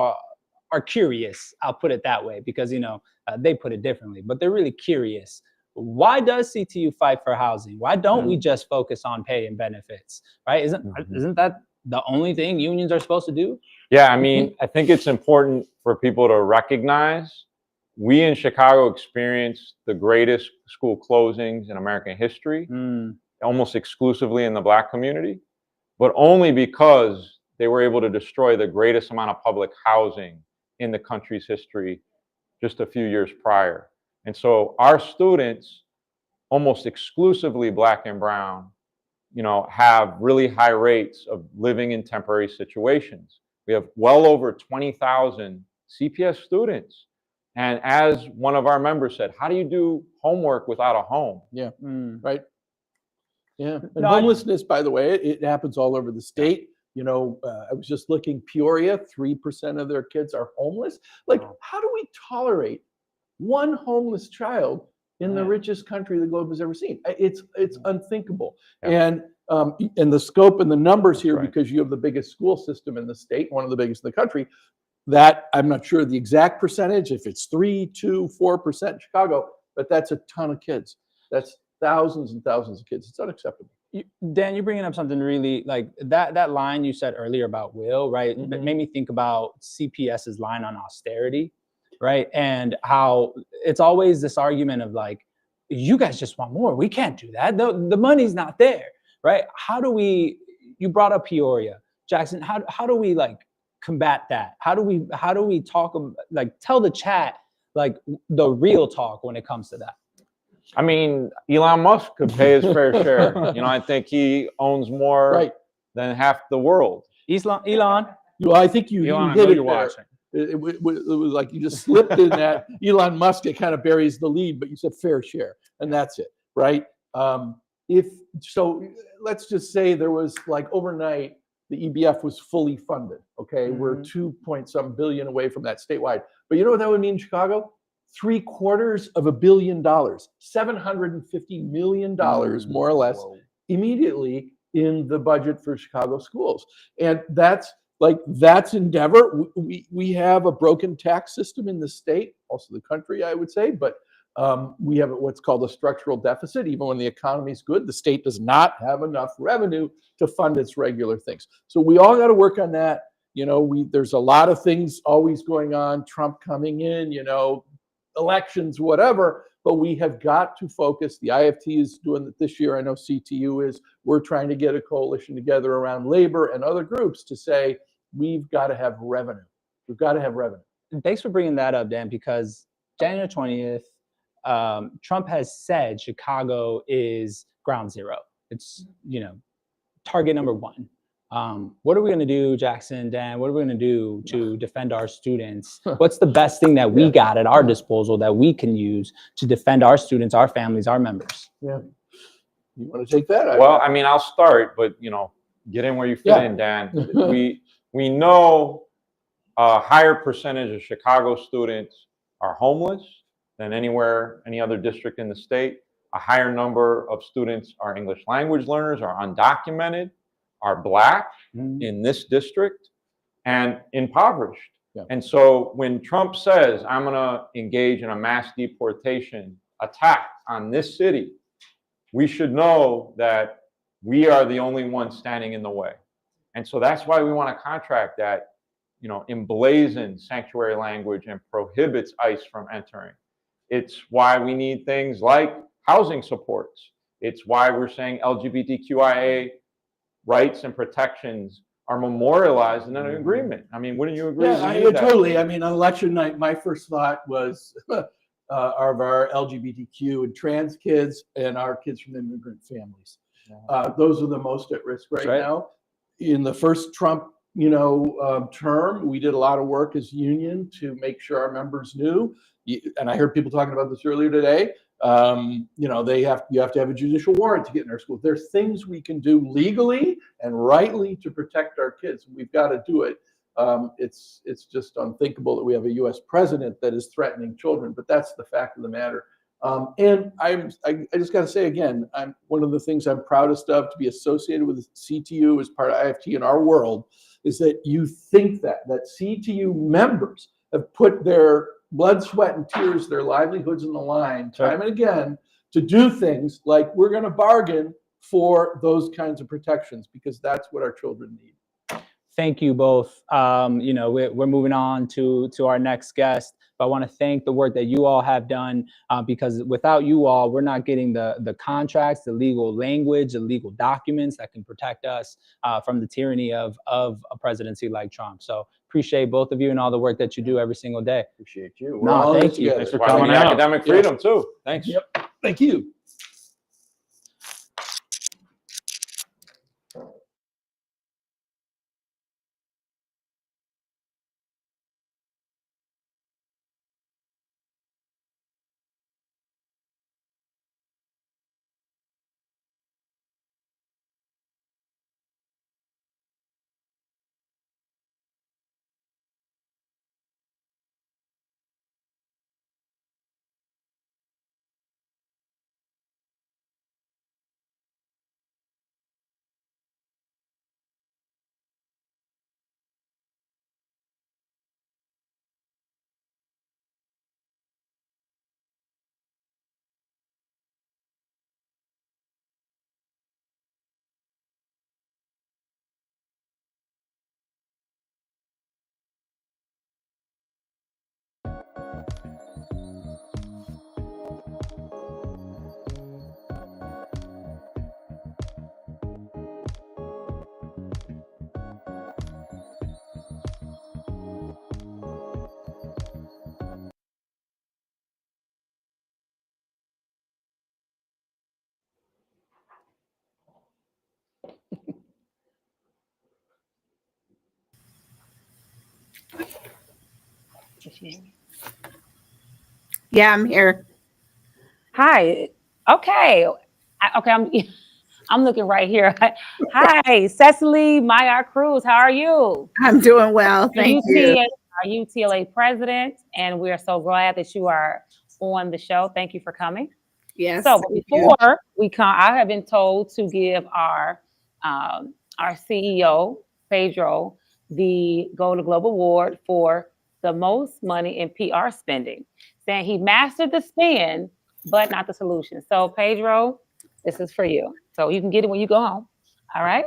are curious. I'll put it that way, because, you know, they put it differently, but they're really curious. Why does CTU fight for housing? Why don't we just focus on pay and benefits, right? Isn't that the only thing unions are supposed to do? Yeah, I mean, I think it's important for people to recognize we in Chicago experienced the greatest school closings in American history, almost exclusively in the Black community, but only because they were able to destroy the greatest amount of public housing in the country's history just a few years prior. And so our students, almost exclusively Black and brown, you know, have really high rates of living in temporary situations. We have well over 20,000 CPS students. And as one of our members said, how do you do homework without a home? Yeah, right. Yeah, and homelessness, by the way, it happens all over the state. You know, I was just looking, Peoria, 3% of their kids are homeless. Like, how do we tolerate one homeless child in the richest country the globe has ever seen? It's unthinkable. And the scope and the numbers here, because you have the biggest school system in the state, one of the biggest in the country, that I'm not sure the exact percentage, if it's 3, 2, 4% in Chicago, but that's a ton of kids. That's thousands and thousands of kids. It's unacceptable. Dan, you're bringing up something really, like that line you said earlier about will, right? It made me think about CPS's line on austerity, right? And how it's always this argument of like, you guys just want more. We can't do that. The money's not there, right? How do we, you brought up Peoria, Jackson, how do we like combat that? How do we talk, like tell the chat, like the real talk when it comes to that? I mean, Elon Musk could pay his fair share. You know, I think he owns more than half the world. Elon. Well, I think you Elon, hit it you're there. watching. It was like you just slipped in that. Elon Musk, it kind of buries the lead, but you said fair share, and that's it, right? If so, let's just say there was like overnight, the EBF was fully funded. Okay, we're 2-point-some billion away from that statewide. But you know what that would mean in Chicago? $750 million, $750 million, more or less, immediately in the budget for Chicago schools. And that's endeavor. We have a broken tax system in the state, also the country, I would say, but we have what's called a structural deficit. Even when the economy is good, the state does not have enough revenue to fund its regular things. So we all got to work on that. You know, there's a lot of things always going on, Trump coming in, you know, elections, whatever, but we have got to focus. The IFT is doing it this year. I know CTU is. We're trying to get a coalition together around labor and other groups to say, we've got to have revenue. We've got to have revenue. And thanks for bringing that up, Dan, because January 20th, Trump has said Chicago is ground zero. It's, you know, target number one. What are we going to do, Jackson, Dan? What are we going to do to defend our students? What's the best thing that we got at our disposal that we can use to defend our students, our families, our members? Yeah. You want to take that? Well, I mean, I'll start, but, you know, get in where you fit in, Dan. We know a higher percentage of Chicago students are homeless than any other district in the state. A higher number of students are English language learners, are undocumented, are Black in this district, and impoverished. And so when Trump says, I'm going to engage in a mass deportation attack on this city, we should know that we are the only ones standing in the way. And so that's why we want a contract that, emblazons sanctuary language and prohibits ICE from entering. It's why we need things like housing supports. It's why we're saying LGBTQIA rights and protections are memorialized in an agreement. I mean, wouldn't you agree? Yeah, totally. I mean, on election night, my first thought was of our LGBTQ and trans kids and our kids from immigrant families. Those are the most at risk right now. In the first Trump, term, we did a lot of work as union to make sure our members knew. And I heard people talking about this earlier today. You have to have a judicial warrant to get in our school. There's things we can do legally and rightly to protect our kids. We've got to do it. It's just unthinkable that we have a U.S. president that is threatening children, but that's the fact of the matter. And I just got to say again, one of the things I'm proudest of to be associated with CTU as part of IFT in our world is that you think that CTU members have put their blood, sweat, and tears, their livelihoods on the line time and again to do things like we're going to bargain for those kinds of protections because that's what our children need. Thank you both. We're moving on to our next guest, but I want to thank the work that you all have done because without you all, we're not getting the contracts, the legal language, the legal documents that can protect us from the tyranny of a presidency like Trump. So appreciate both of you and all the work that you do every single day. Appreciate you. No, thank you. Thanks for coming out. Academic freedom too. Thanks. Yep. Thank you. Yeah, I'm here. Hi. Okay. I'm looking right here. Hi, Cecily Meyer Cruz. How are you? I'm doing well. Thank you. Our UTLA president, and we are so glad that you are on the show. Thank you for coming. Yes. So before we come, I have been told to give our CEO, Pedro, the Golden Globe Award for the most money in PR spending, saying he mastered the spin, but not the solution. So Pedro, this is for you. So you can get it when you go home. All right.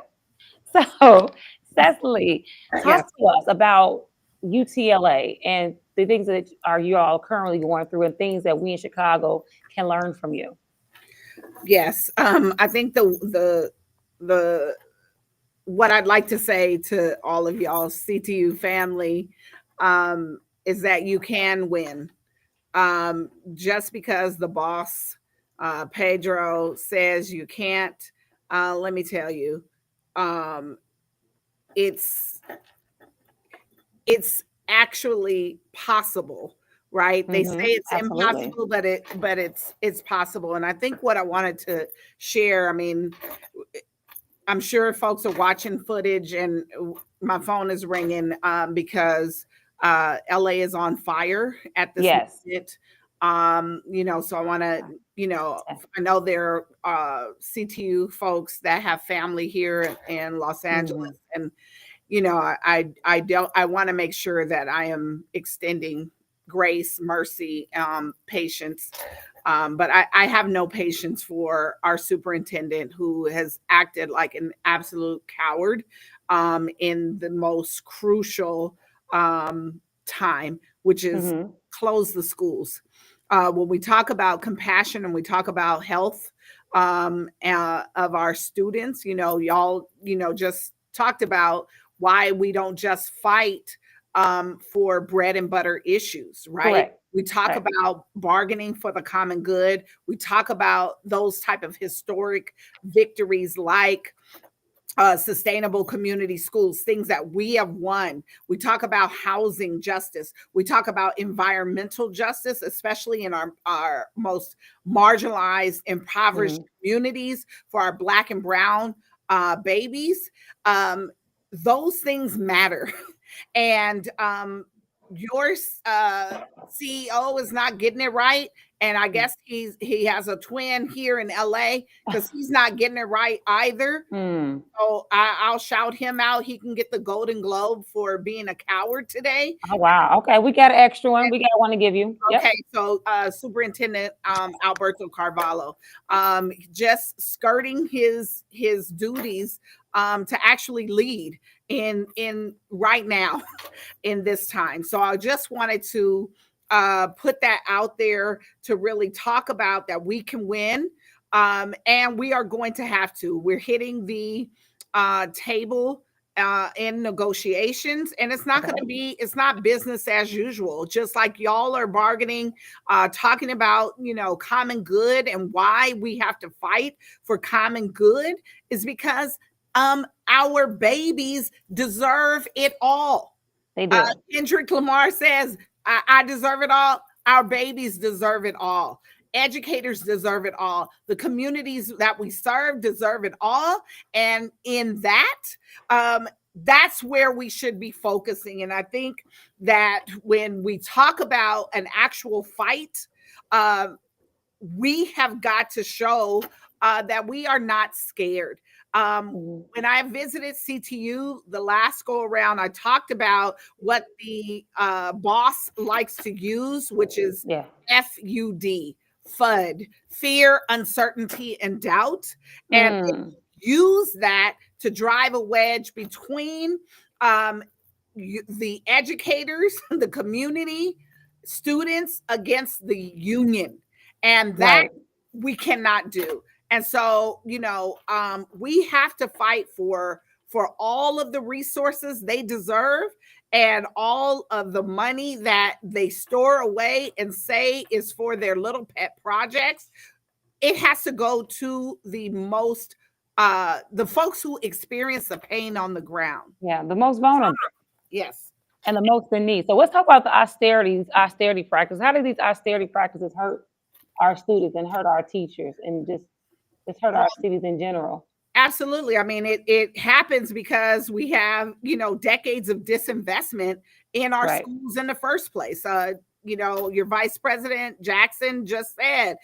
So Cecily, talk to us about UTLA and the things that you all currently going through and things that we in Chicago can learn from you. Yes. I think the what I'd like to say to all of y'all CTU family is that you can win. Just because the boss, Pedro, says you can't, let me tell you, it's actually possible, right? They say it's impossible, but it's possible. And I think what I wanted to share, I mean, I'm sure folks are watching footage and my phone is ringing because LA is on fire at this moment. So I want to, I know there are CTU folks that have family here in Los Angeles, and I want to make sure that I am extending grace, mercy, patience. But I have no patience for our superintendent who has acted like an absolute coward in the most crucial time, which is close the schools. When we talk about compassion and we talk about health of our students, y'all, just talked about why we don't just fight for bread and butter issues, right? Correct. We talk about bargaining for the common good. We talk about those type of historic victories like sustainable community schools, things that we have won. We talk about housing justice. We talk about environmental justice, especially in our most marginalized, impoverished communities for our Black and brown babies. Those things matter. And your CEO is not getting it right. And I guess he has a twin here in LA because he's not getting it right either. So I'll shout him out. He can get the Golden Globe for being a coward today. Oh, wow. Okay, we got an extra one. We got one to give you. Yep. Okay, so Superintendent Alberto Carvalho, just skirting his duties to actually lead in right now in this time. So I just wanted to put that out there to really talk about that we can win. And we are going to have to. We're hitting the table in negotiations, and it's not going to be, it's not business as usual. Just like y'all are bargaining, talking about, common good, and why we have to fight for common good is because our babies deserve it all. They do. Kendrick Lamar says, I deserve it all. Our babies deserve it all. Educators deserve it all. The communities that we serve deserve it all. And in that, that's where we should be focusing. And I think that when we talk about an actual fight, we have got to show that we are not scared. When I visited CTU the last go around, I talked about what the boss likes to use, which is FUD. FUD, fear, uncertainty, and doubt. And use that to drive a wedge between the educators, the community, students against the union. And that we cannot do. And so, we have to fight for all of the resources they deserve and all of the money that they store away and say is for their little pet projects. It has to go to the most, the folks who experience the pain on the ground. Yeah, the most vulnerable. Yes. And the most in need. So let's talk about the austerity practice. How do these austerity practices hurt our students and hurt our teachers and just hurt our cities in general? Absolutely. I mean, it happens because we have, decades of disinvestment in our schools in the first place. Your Vice President Jackson just said,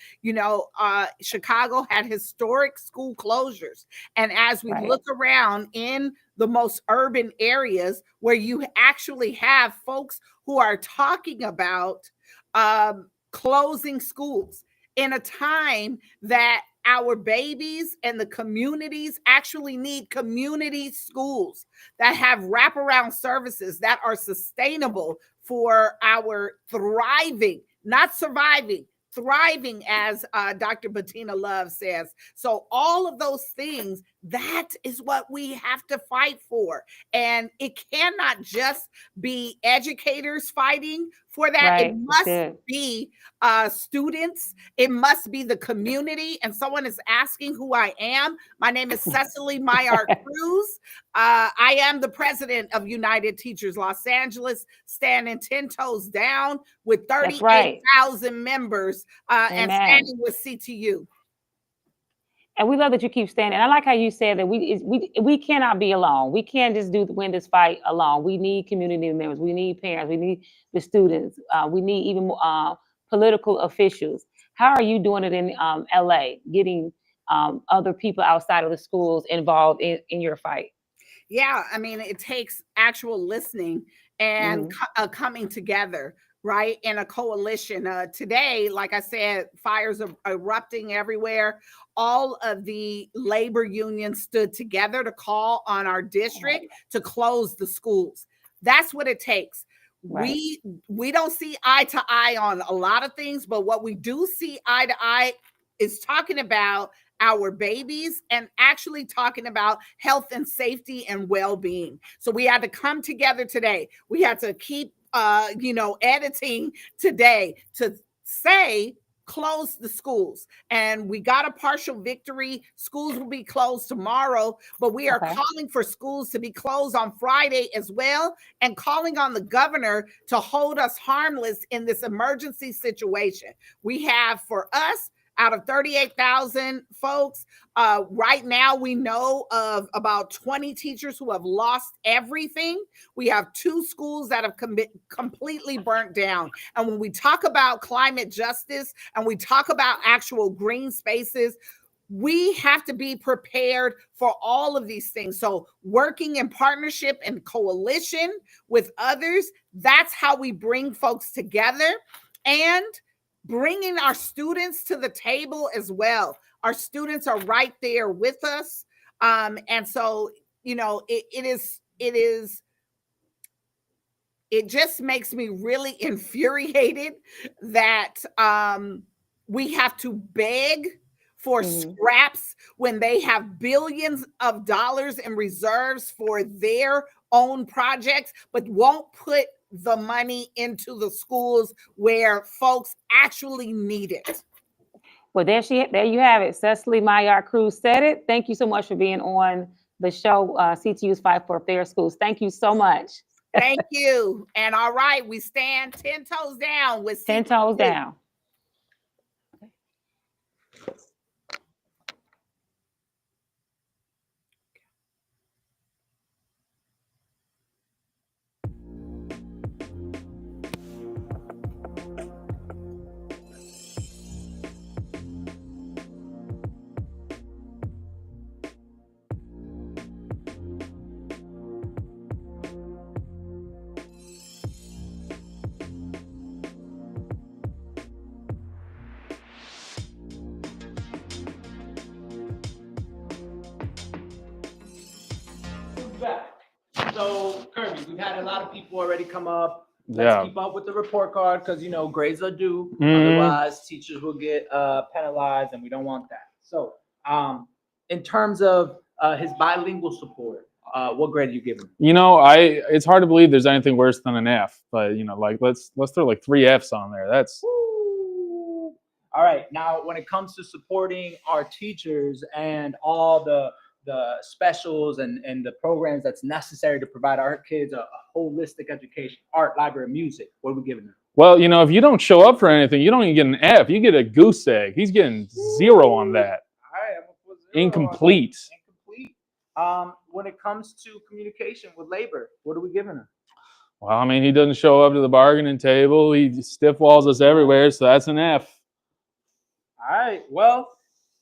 Chicago had historic school closures. And as we look around in the most urban areas where you actually have folks who are talking about closing schools in a time that our babies and the communities actually need community schools that have wraparound services that are sustainable for our thriving, not surviving, thriving, as Dr. Bettina Love says. So all of those things, that is what we have to fight for. And it cannot just be educators fighting for that. It must be students. It must be the community. And someone is asking who I am. My name is Cecily Mayart Cruz. I am the president of United Teachers Los Angeles, standing 10 toes down with 38,000 members and standing with CTU. And we love that you keep standing. I like how you said that we cannot be alone. We can't just win this fight alone. We need community members. We need parents. We need the students. We need even political officials. How are you doing it in LA, getting other people outside of the schools involved in your fight? Yeah, I mean, it takes actual listening and coming together, right, in a coalition. Today, like I said, fires are erupting everywhere. All of the labor unions stood together to call on our district to close the schools. That's what it takes. Right. We don't see eye to eye on a lot of things, but what we do see eye to eye is talking about our babies and actually talking about health and safety and well-being. So we had to come together today. We had to keep editing today to say close the schools, and we got a partial victory. Schools will be closed tomorrow, but we are calling for schools to be closed on Friday as well, and calling on the governor to hold us harmless in this emergency situation. We have, for us, out of 38,000 folks, right now we know of about 20 teachers who have lost everything. We have 2 schools that have completely burnt down. And when we talk about climate justice and we talk about actual green spaces, we have to be prepared for all of these things. So working in partnership and coalition with others, that's how we bring folks together, and bringing our students to the table as well. Our students are right there with us. And so, it just makes me really infuriated that we have to beg for scraps when they have billions of dollars in reserves for their own projects, but won't put the money into the schools where folks actually need it. Well, there you have it. Cecily Maillard Cruz said it. Thank you so much for being on the show, CTU's Fight for Fair Schools. Thank you so much. Thank you. And all right, we stand 10 toes down with 10 toes down. Back. So, Kirby, we've had a lot of people already come up. Let's keep up with the report card, because grades are due. Otherwise, teachers will get penalized, and we don't want that. So, in terms of his bilingual support, what grade are you giving? It's hard to believe there's anything worse than an F, but let's throw like 3 Fs on there. That's Woo. All right. Now, when it comes to supporting our teachers and all the specials and the programs that's necessary to provide our kids a holistic education, art, library, music, what are we giving them? Well, if you don't show up for anything, you don't even get an F. You get a goose egg. He's getting 0 on that. All right, I'm gonna put 0 Incomplete. When it comes to communication with labor, what are we giving him? Well, he doesn't show up to the bargaining table. He stiff walls us everywhere, so that's an F. All right. Well,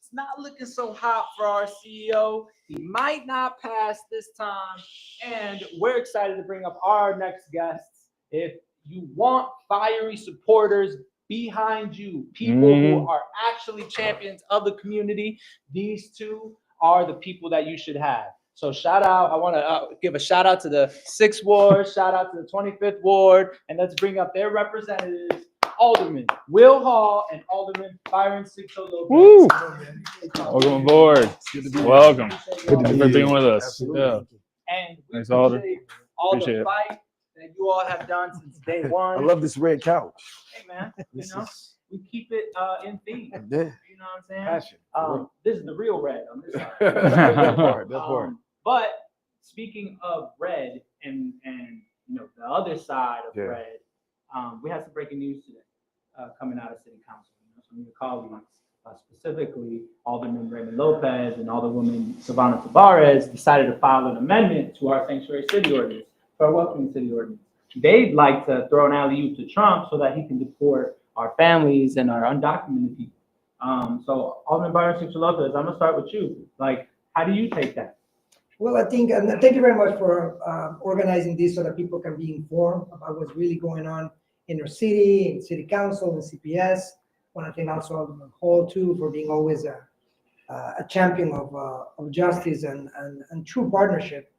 it's not looking so hot for our CEO. He might not pass this time, and we're excited to bring up our next guests. If you want fiery supporters behind you, people who are actually champions of the community, these 2 are the people that you should have. So shout out, I want to give a shout out to the 6th Ward, shout out to the 25th Ward, and let's bring up their representatives, Alderman Will Hall and Alderman Byron Sixto Lopez. Woo! Welcome aboard. Welcome. Thanks for being with us. Yeah. And we Thanks, Alder. all the fight that you all have done since day one. I love this red couch. Hey man, we keep it in theme. Yeah. You know what I'm saying? Passion. This is the real red on this side. that part. But speaking of red and the other side of red, we had some breaking news today coming out of City Council. Some of your colleagues, specifically Alderman Raymond Lopez and Alderwoman Savannah Tavares, decided to file an amendment to our sanctuary city ordinance, to our welcoming city ordinance. They'd like to throw an alley-oop to Trump so that he can deport our families and our undocumented people. So Alderman Byron Sixto Lopez, I'm gonna start with you. How do you take that? Well, I think, and thank you very much for organizing this so that people can be informed about what's really going on in our city, in city council, and CPS. I want to thank also Alderman Hall too for being always a champion of justice and true partnership.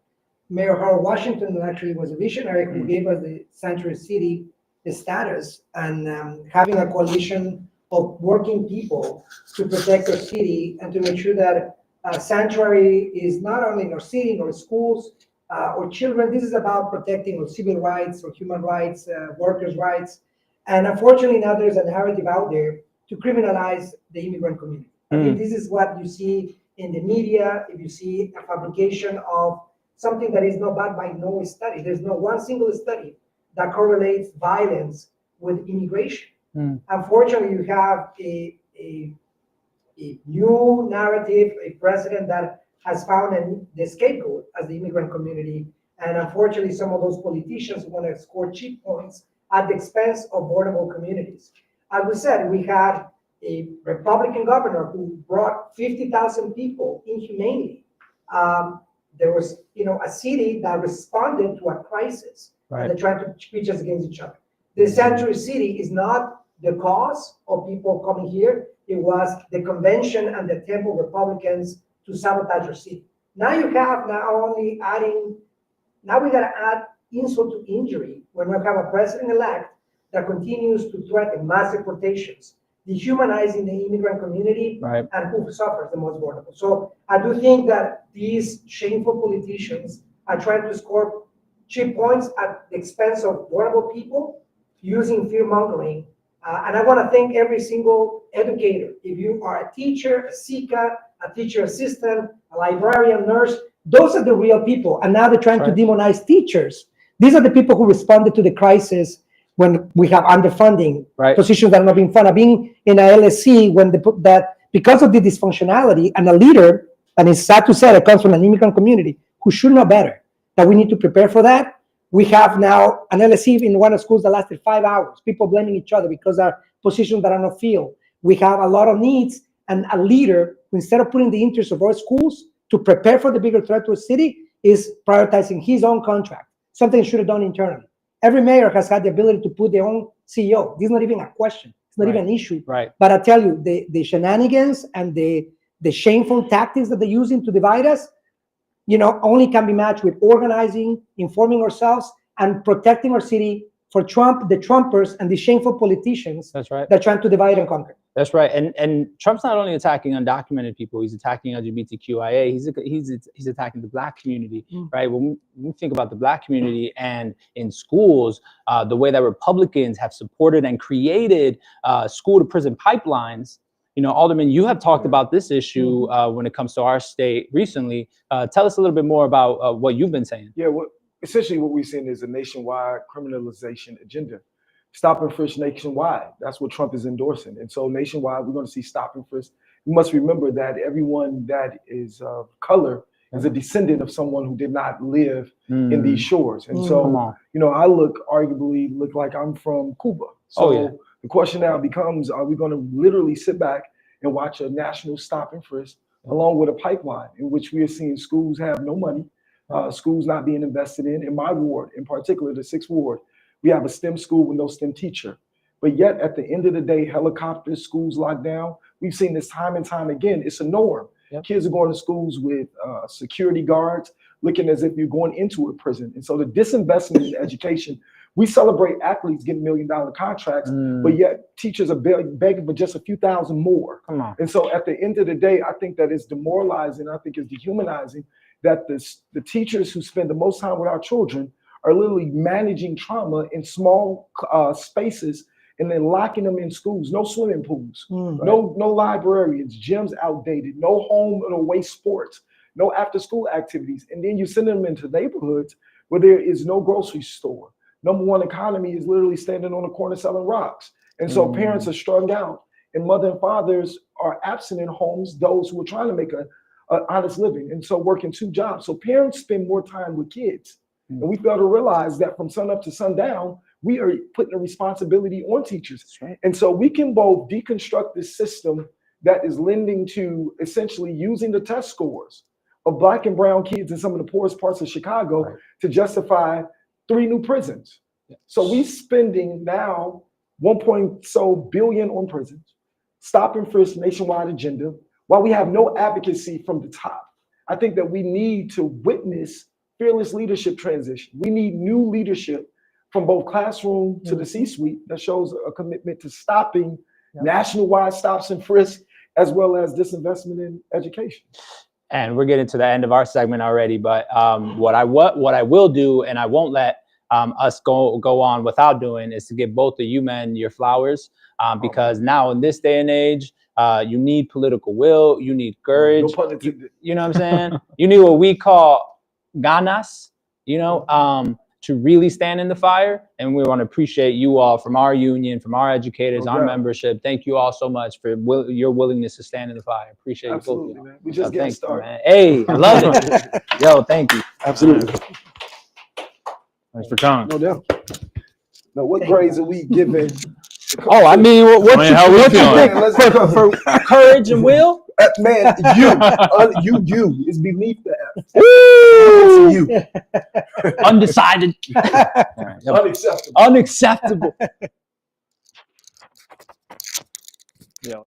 Mayor Harold Washington actually was a visionary who gave us the sanctuary city status, and having a coalition of working people to protect our city and to make sure that sanctuary is not only in our city, in our schools, or children. This is about protecting our civil rights, or human rights, workers' rights. And unfortunately, now there's a narrative out there to criminalize the immigrant community. I think this is what you see in the media. If you see a fabrication of something that is not backed by no study, there's no one single study that correlates violence with immigration. Unfortunately, you have a new narrative, a president that has found the scapegoat as the immigrant community. And unfortunately, some of those politicians want to score cheap points at the expense of vulnerable communities. As we said, we had a Republican governor who brought 50,000 people inhumanely. There was, a city that responded to a crisis, and they tried to pitch us against each other. The sanctuary city is not the cause of people coming here. It was the convention and the temple Republicans to sabotage our city. Now you have now we gotta add insult to injury when we have a president-elect that continues to threaten mass deportations, dehumanizing the immigrant community, and who suffers the most vulnerable. So I do think that these shameful politicians are trying to score cheap points at the expense of vulnerable people using fear-mongering. And I want to thank every single educator. If you are a teacher, a SICA, a teacher assistant, a librarian, nurse, those are the real people. And now they're trying to demonize teachers. These are the people who responded to the crisis when we have underfunding, positions that are not being funded. Being in a LSC, when they put that, because of the dysfunctionality, and a leader, and it's sad to say that comes from an immigrant community who should know better, that we need to prepare for that. We have now an LSC in one of the schools that lasted 5 hours, people blaming each other because our positions that are not filled. We have a lot of needs, and a leader who, instead of putting the interests of our schools to prepare for the bigger threat to a city, is prioritizing his own contract, something he should have done internally. Every mayor has had the ability to put their own CEO. This is not even a question. It's not even an issue. But I tell you, the shenanigans and the shameful tactics that they're using to divide us, only can be matched with organizing, informing ourselves, and protecting our city for Trump, the Trumpers, and the shameful politicians that are trying to divide and conquer. That's right. And Trump's not only attacking undocumented people, he's attacking LGBTQIA, he's attacking the Black community, right? When we think about the Black community and in schools, the way that Republicans have supported and created school to prison pipelines. Alderman, you have talked about this issue when it comes to our state recently. Tell us a little bit more about what you've been saying. Yeah, essentially what we're seeing is a nationwide criminalization agenda. Stop and frisk nationwide. That's what Trump is endorsing. And so nationwide, we're going to see stop and frisk. You must remember that everyone that is of color is a descendant of someone who did not live in these shores. And so, I arguably look like I'm from Cuba. So the question now becomes, are we going to literally sit back and watch a national stop and frisk along with a pipeline in which we are seeing schools have no money, schools not being invested in? In my ward, in particular, the 6th ward, we have a STEM school with no STEM teacher. But yet, at the end of the day, helicopters, schools locked down. We've seen this time and time again. It's a norm. Kids are going to schools with security guards, looking as if you're going into a prison. And so the disinvestment in education, we celebrate athletes getting $1 million contracts, but yet teachers are begging for just a few thousand more. And so at the end of the day, I think that it's demoralizing. I think it's dehumanizing that the teachers who spend the most time with our children are literally managing trauma in small spaces and then locking them in schools. No swimming pools, no librarians, gyms outdated, no home and away sports, no after school activities. And then you send them into neighborhoods where there is no grocery store. Number one economy is literally standing on the corner selling rocks. And so parents are strung out, and mother and fathers are absent in homes, those who are trying to make an honest living. And so working 2 jobs. So parents spend more time with kids. And we fail to realize that from sun up to sundown, we are putting a responsibility on teachers. And so we can both deconstruct this system that is lending to essentially using the test scores of Black and brown kids in some of the poorest parts of Chicago to justify 3 new prisons. So we spending now 1 billion on prisons, stop and frisk nationwide agenda, while we have no advocacy from the top. I think that we need to witness fearless leadership transition. We need new leadership from both classroom to the C-suite that shows a commitment to stopping national-wide stops and frisk, as well as disinvestment in education. And we're getting to the end of our segment already, but what I will do, and I won't let us go on without doing, is to give both of you men your flowers, because now in this day and age, you need political will, you need courage, you know what I'm saying? You need what we call ganas, you know, to really stand in the fire. And we want to appreciate you all from our union, from our educators, our membership. Thank you all so much for your willingness to stand in the fire. Appreciate you both. Man. We just getting started. Man. Hey, I love it. Yo, thank you. Absolutely. Thanks for coming. No doubt. Now, what grades are we giving? Oh, I mean, how we feeling? For courage and will? Man, you is beneath the F. Woo! You. Undecided. Unacceptable. Unacceptable. Yeah.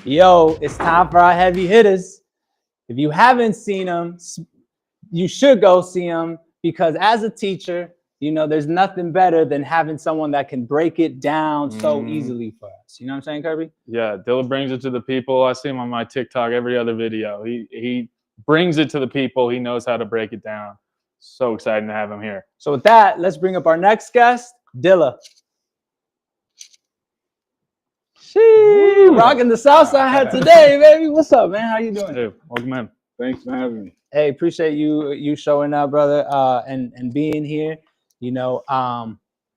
Yo, it's time for our heavy hitters. If you haven't seen them, you should go see them, because as a teacher, you know, there's nothing better than having someone that can break it down so easily for us. You know what I'm saying, Kirby? Yeah, Dilla brings it to the people. I see him on my TikTok every other video. He brings it to the people. He knows how to break it down. So excited to have him here. So with that, let's bring up our next guest, Dilla. Rocking the South Side today, baby. What's up, man? How you doing? Hey, welcome in. Thanks for having me. Hey, appreciate you showing up, brother, and being here. You know,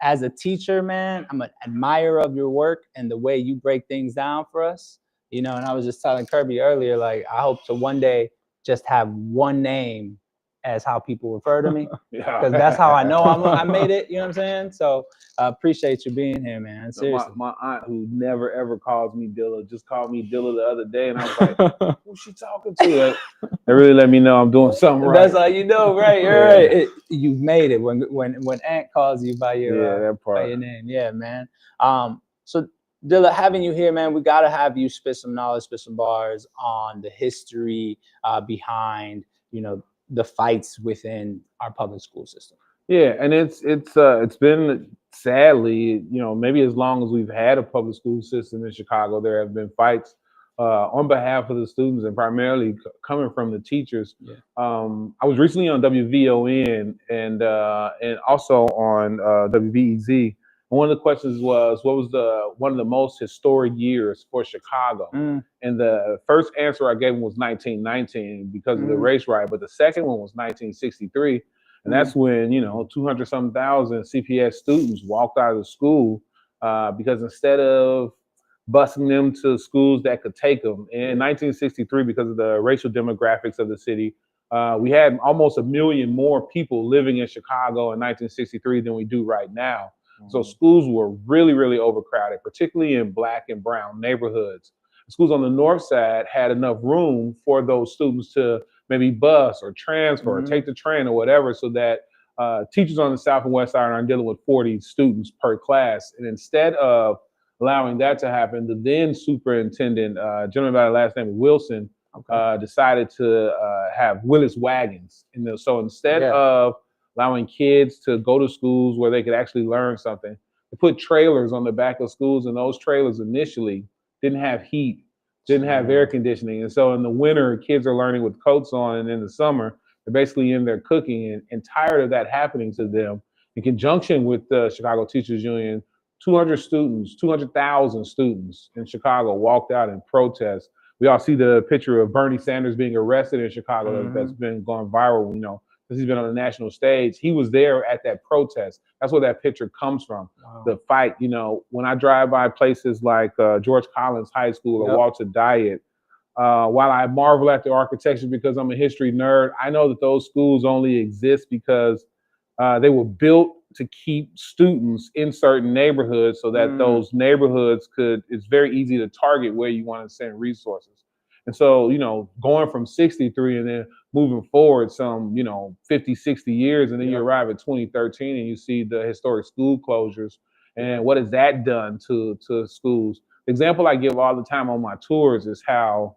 as a teacher, man, I'm an admirer of your work and the way you break things down for us. You know, and I was just telling Kirby earlier, like, I hope to one day just have one name as how people refer to me, because that's how I know I made it. You know what I'm saying? So I appreciate you being here, man. Seriously. My aunt, who never ever calls me Dilla, just called me Dilla the other day, and I was like, "Who's she talking to?" They really let me know I'm doing something right. That's how you know, right? You're right. You've made it when Aunt calls you by your by your name. Yeah, man. So Dilla, having you here, man, we gotta have you spit some knowledge, spit some bars on the history behind, you know, the fights within our public school system. Yeah, and it's been, sadly, you know, maybe as long as we've had a public school system in Chicago, there have been fights on behalf of the students, and primarily coming from the teachers. Yeah. I was recently on WVON and also on WVEZ. And one of the questions was, what was one of the most historic years for Chicago? And the first answer I gave him was 1919 because of the race riot, but the second one was 1963. And that's when, you know, 200-some thousand CPS students walked out of the school because instead of busing them to schools that could take them, in 1963, because of the racial demographics of the city, we had almost 1 million more people living in Chicago in 1963 than we do right now. So schools were really, really overcrowded, particularly in Black and brown neighborhoods. Schools on the north side had enough room for those students to maybe bus or transfer or take the train or whatever, so that teachers on the south and west side aren't dealing with 40 students per class. And instead of allowing that to happen, the then superintendent, gentleman by the last name of Wilson, decided to have Willis wagons. And so instead of allowing kids to go to schools where they could actually learn something, they put trailers on the back of schools, and those trailers initially didn't have heat, didn't have air conditioning. And so in the winter, kids are learning with coats on, and in the summer, they're basically in there cooking. And tired of that happening to them, in conjunction with the Chicago Teachers Union, 200,000 students in Chicago walked out in protest. We all see the picture of Bernie Sanders being arrested in Chicago that's been going viral, you know, because he's been on the national stage. He was there at that protest. That's where that picture comes from. Wow. The fight, you know, when I drive by places like George Collins High School or Walter Diet, while I marvel at the architecture because I'm a history nerd, I know that those schools only exist because they were built to keep students in certain neighborhoods so that those neighborhoods it's very easy to target where you want to send resources. And so, you know, going from 63 and then moving forward some, you know, 50, 60 years, and then you arrive at 2013 and you see the historic school closures. And what has that done to schools? The example I give all the time on my tours is how,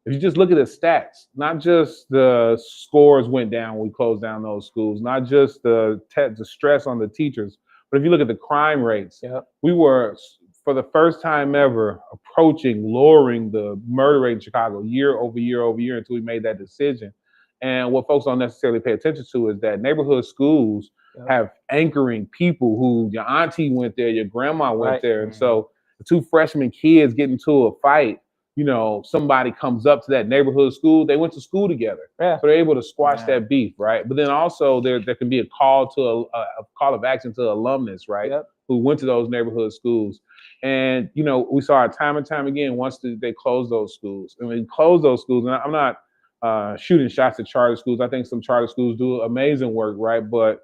if you just look at the stats, not just the scores went down when we closed down those schools, not just the stress on the teachers, but if you look at the crime rates, we were, for the first time ever, lowering the murder rate in Chicago year over year over year until we made that decision. And what folks don't necessarily pay attention to is that neighborhood schools have anchoring people who your auntie went there, your grandma went there. And so the two freshman kids get into a fight, you know, somebody comes up to that neighborhood school, they went to school together. So they're able to squash that beef, right? But then also there can be a call to a call of action to alumnus, right? Who went to those neighborhood schools. And, you know, we saw it time and time again once they closed those schools. And when they closed those schools, and I'm not shooting shots at charter schools. I think some charter schools do amazing work, right? But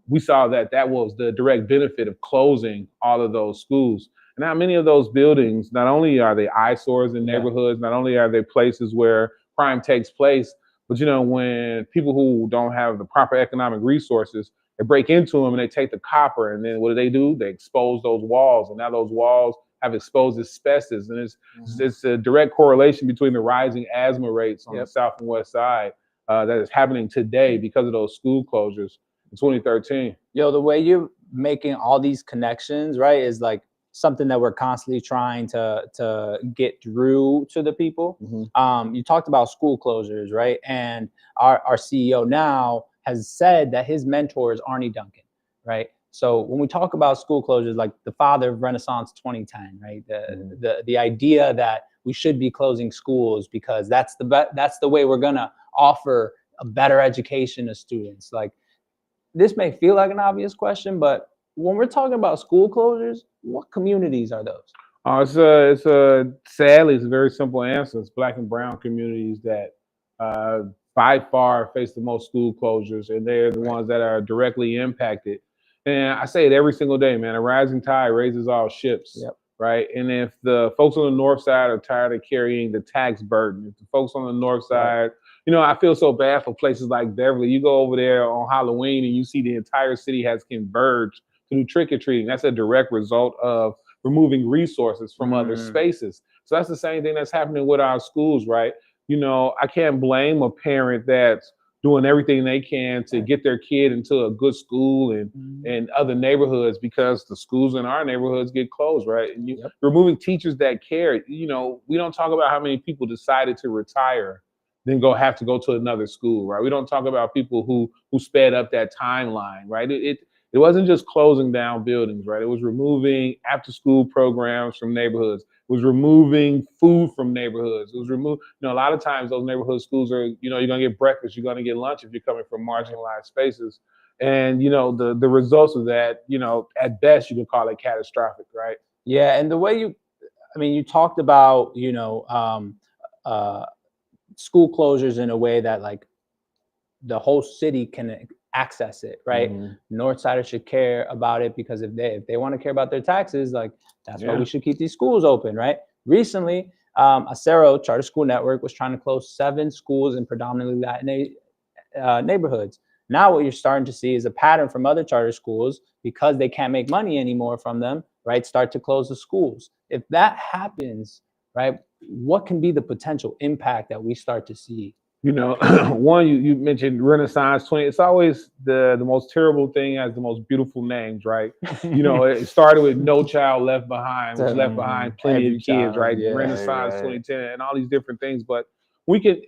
we saw that was the direct benefit of closing all of those schools. And now many of those buildings, not only are they eyesores in neighborhoods, not only are they places where crime takes place, but, you know, when people who don't have the proper economic resources, they break into them and they take the copper, and then what do? They expose those walls, and now those walls have exposed asbestos, and it's a direct correlation between the rising asthma rates on the South and West Side that is happening today because of those school closures in 2013. Yo, the way you're making all these connections, right, is like something that we're constantly trying to get through to the people. You talked about school closures, right? And our CEO now has said that his mentor is Arnie Duncan, right? So when we talk about school closures, like the father of Renaissance 2010, right? The idea that we should be closing schools because that's the way we're gonna offer a better education to students. Like, this may feel like an obvious question, but when we're talking about school closures, what communities are those? Sadly, it's a very simple answer. It's Black and brown communities that by far face the most school closures, and they're the ones that are directly impacted. And I say it every single day, man, a rising tide raises all ships, right? And if the folks on the north side are tired of carrying the tax burden, if the folks on the north side, you know, I feel so bad for places like Beverly. You go over there on Halloween and you see the entire city has converged to do trick-or-treating. That's a direct result of removing resources from other spaces. So that's the same thing that's happening with our schools, right? You know, I can't blame a parent that's doing everything they can to get their kid into a good school and other neighborhoods because the schools in our neighborhoods get closed, right? And removing teachers that care. You know, we don't talk about how many people decided to retire, then have to go to another school, right? We don't talk about people who sped up that timeline, right? It wasn't just closing down buildings, right? It was removing after-school programs from neighborhoods. It was removing food from neighborhoods. It was you know, a lot of times those neighborhood schools are, you know, you're gonna get breakfast, you're gonna get lunch if you're coming from marginalized spaces. And, you know, the results of that, you know, at best you can call it catastrophic, right? Yeah, and the way you talked about, you know, school closures in a way that like the whole city can access it, right? Northsiders should care about it because if they want to care about their taxes, like that's why we should keep these schools open, right? Recently, Acero Charter School Network was trying to close 7 schools in predominantly Latin neighborhoods. Now what you're starting to see is a pattern from other charter schools because they can't make money anymore from them, right? Start to close the schools. If that happens, right, what can be the potential impact that we start to see? You know, one, you mentioned Renaissance 20. It's always the most terrible thing has the most beautiful names, right? You know, it started with No Child Left Behind, which left behind plenty of kids, right? Renaissance 2010 and all these different things. But we can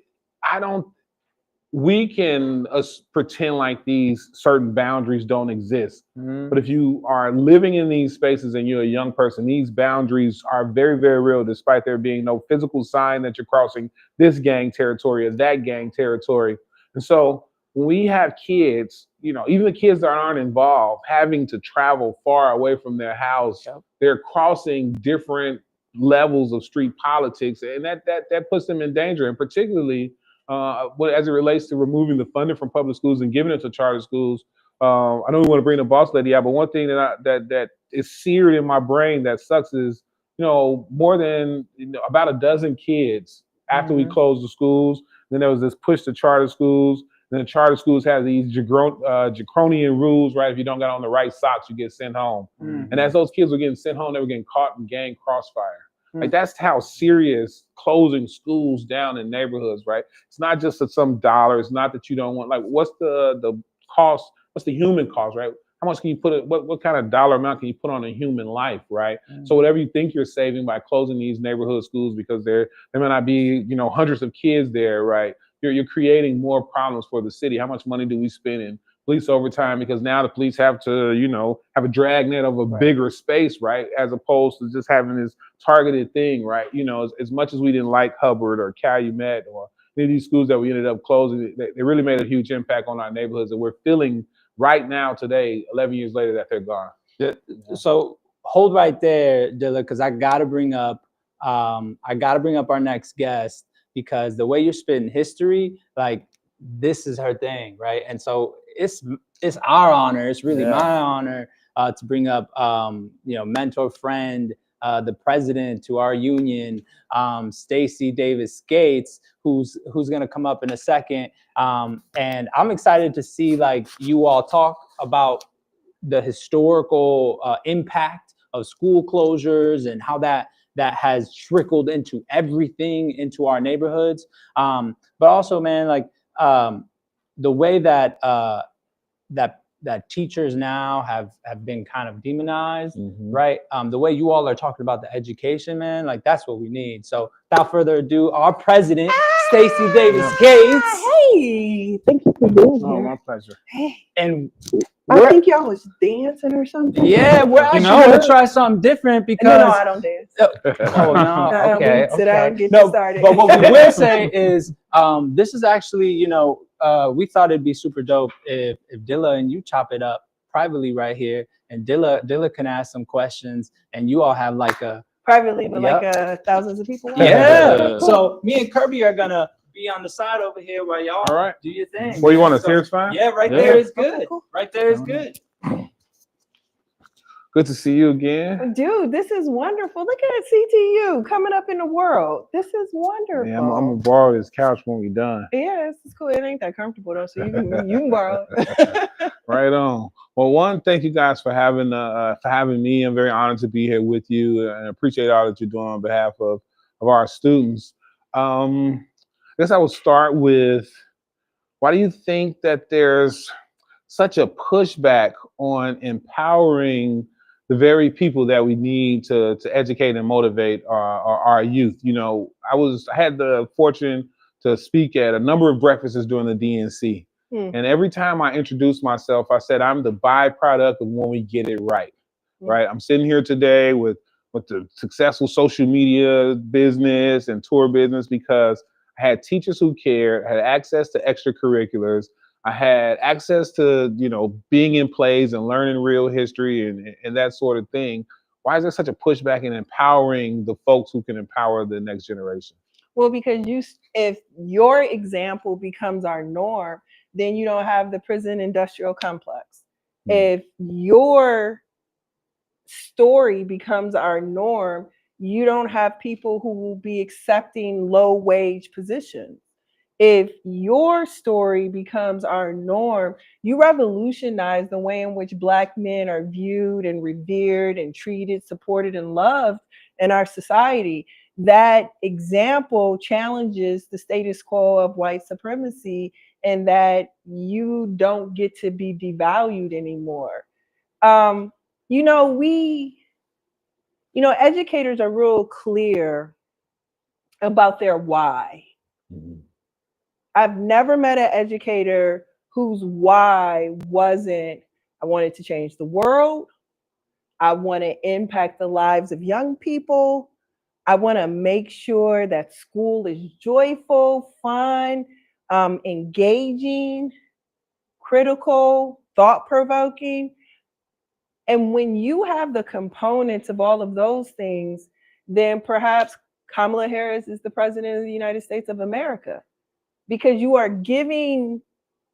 pretend like these certain boundaries don't exist. But if you are living in these spaces and you're a young person, these boundaries are very, very real, despite there being no physical sign that you're crossing this gang territory or that gang territory. And so when we have kids, even the kids that aren't involved, having to travel far away from their house, they're crossing different levels of street politics, and that puts them in danger. And particularly as it relates to removing the funding from public schools and giving it to charter schools. I know we want to bring the boss lady out, but one thing that is seared in my brain that sucks is, more than about a dozen kids after we closed the schools. Then there was this push to charter schools. Then the charter schools have these draconian rules, right? If you don't get on the right socks, you get sent home. And as those kids were getting sent home, they were getting caught in gang crossfire. Like, that's how serious closing schools down in neighborhoods, right? It's not just some dollar. It's not that you don't want, like, what's the cost? What's the human cost, right? How much can you put what kind of dollar amount can you put on a human life, right? So whatever you think you're saving by closing these neighborhood schools, because there may not be, hundreds of kids there, right? You're creating more problems for the city. How much money do we spend in police overtime? Because now the police have to, have a dragnet of a bigger space, right? As opposed to just having this targeted thing, right? As much as we didn't like Hubbard or Calumet or any of these schools that we ended up closing, they really made a huge impact on our neighborhoods, and we're feeling right now today, 11 years later, that they're gone. So hold right there, Dilla, because I gotta bring up our next guest, because the way you're spitting history, like, this is her thing, right? And so it's our honor, it's really my honor to bring up mentor, friend, the president to our union, Stacey Davis Gates, who's gonna come up in a second. And I'm excited to see, like, you all talk about the historical impact of school closures and how that has trickled into everything, into our neighborhoods. But also, man, like, the way that that teachers now have been kind of demonized, right? The way you all are talking about the education, man, like, that's what we need. So without further ado, our president, Stacey Davis Gates. Hey, thank you for being here. Oh, my pleasure. And I think y'all was dancing or something. yeah, we're actually gonna try something different, because No, I don't dance. Oh no, okay. Sit down, get No, started. but what we will say is, this is actually, we thought it'd be super dope if Dilla and you chop it up privately right here, and Dilla can ask some questions, and you all have like a privately, but like thousands of people. Yeah. So me and Kirby are gonna be on the side over here while y'all do your thing. Where you want us? Here's fine? Yeah, right there is good. Right there is good. Good to see you again. Dude, this is wonderful. Look at CTU coming up in the world. This is wonderful. Yeah, I'm gonna borrow this couch when we're done. Yeah, this is cool. It ain't that comfortable though, so you can borrow it. Right on. Well, one, thank you guys for having me. I'm very honored to be here with you, and appreciate all that you're doing on behalf of our students. I guess I will start with, why do you think that there's such a pushback on empowering the very people that we need to educate and motivate our youth? I had the fortune to speak at a number of breakfasts during the DNC. And every time I introduced myself, I said, I'm the byproduct of when we get it right, right? I'm sitting here today with the successful social media business and tour business because I had teachers who cared, had access to extracurriculars. I had access to, being in plays and learning real history and that sort of thing. Why is there such a pushback in empowering the folks who can empower the next generation? Well, because if your example becomes our norm, then you don't have the prison industrial complex. If your story becomes our norm, you don't have people who will be accepting low wage positions. If your story becomes our norm, you revolutionize the way in which Black men are viewed and revered and treated, supported, and loved in our society. That example challenges the status quo of white supremacy, and that you don't get to be devalued anymore. Educators are real clear about their why. I've never met an educator whose why wasn't, I wanted to change the world, I want to impact the lives of young people, I want to make sure that school is joyful, fun, engaging. critical, thought-provoking. And when you have the components of all of those things, then perhaps Kamala Harris is the president of the United States of America, because you are giving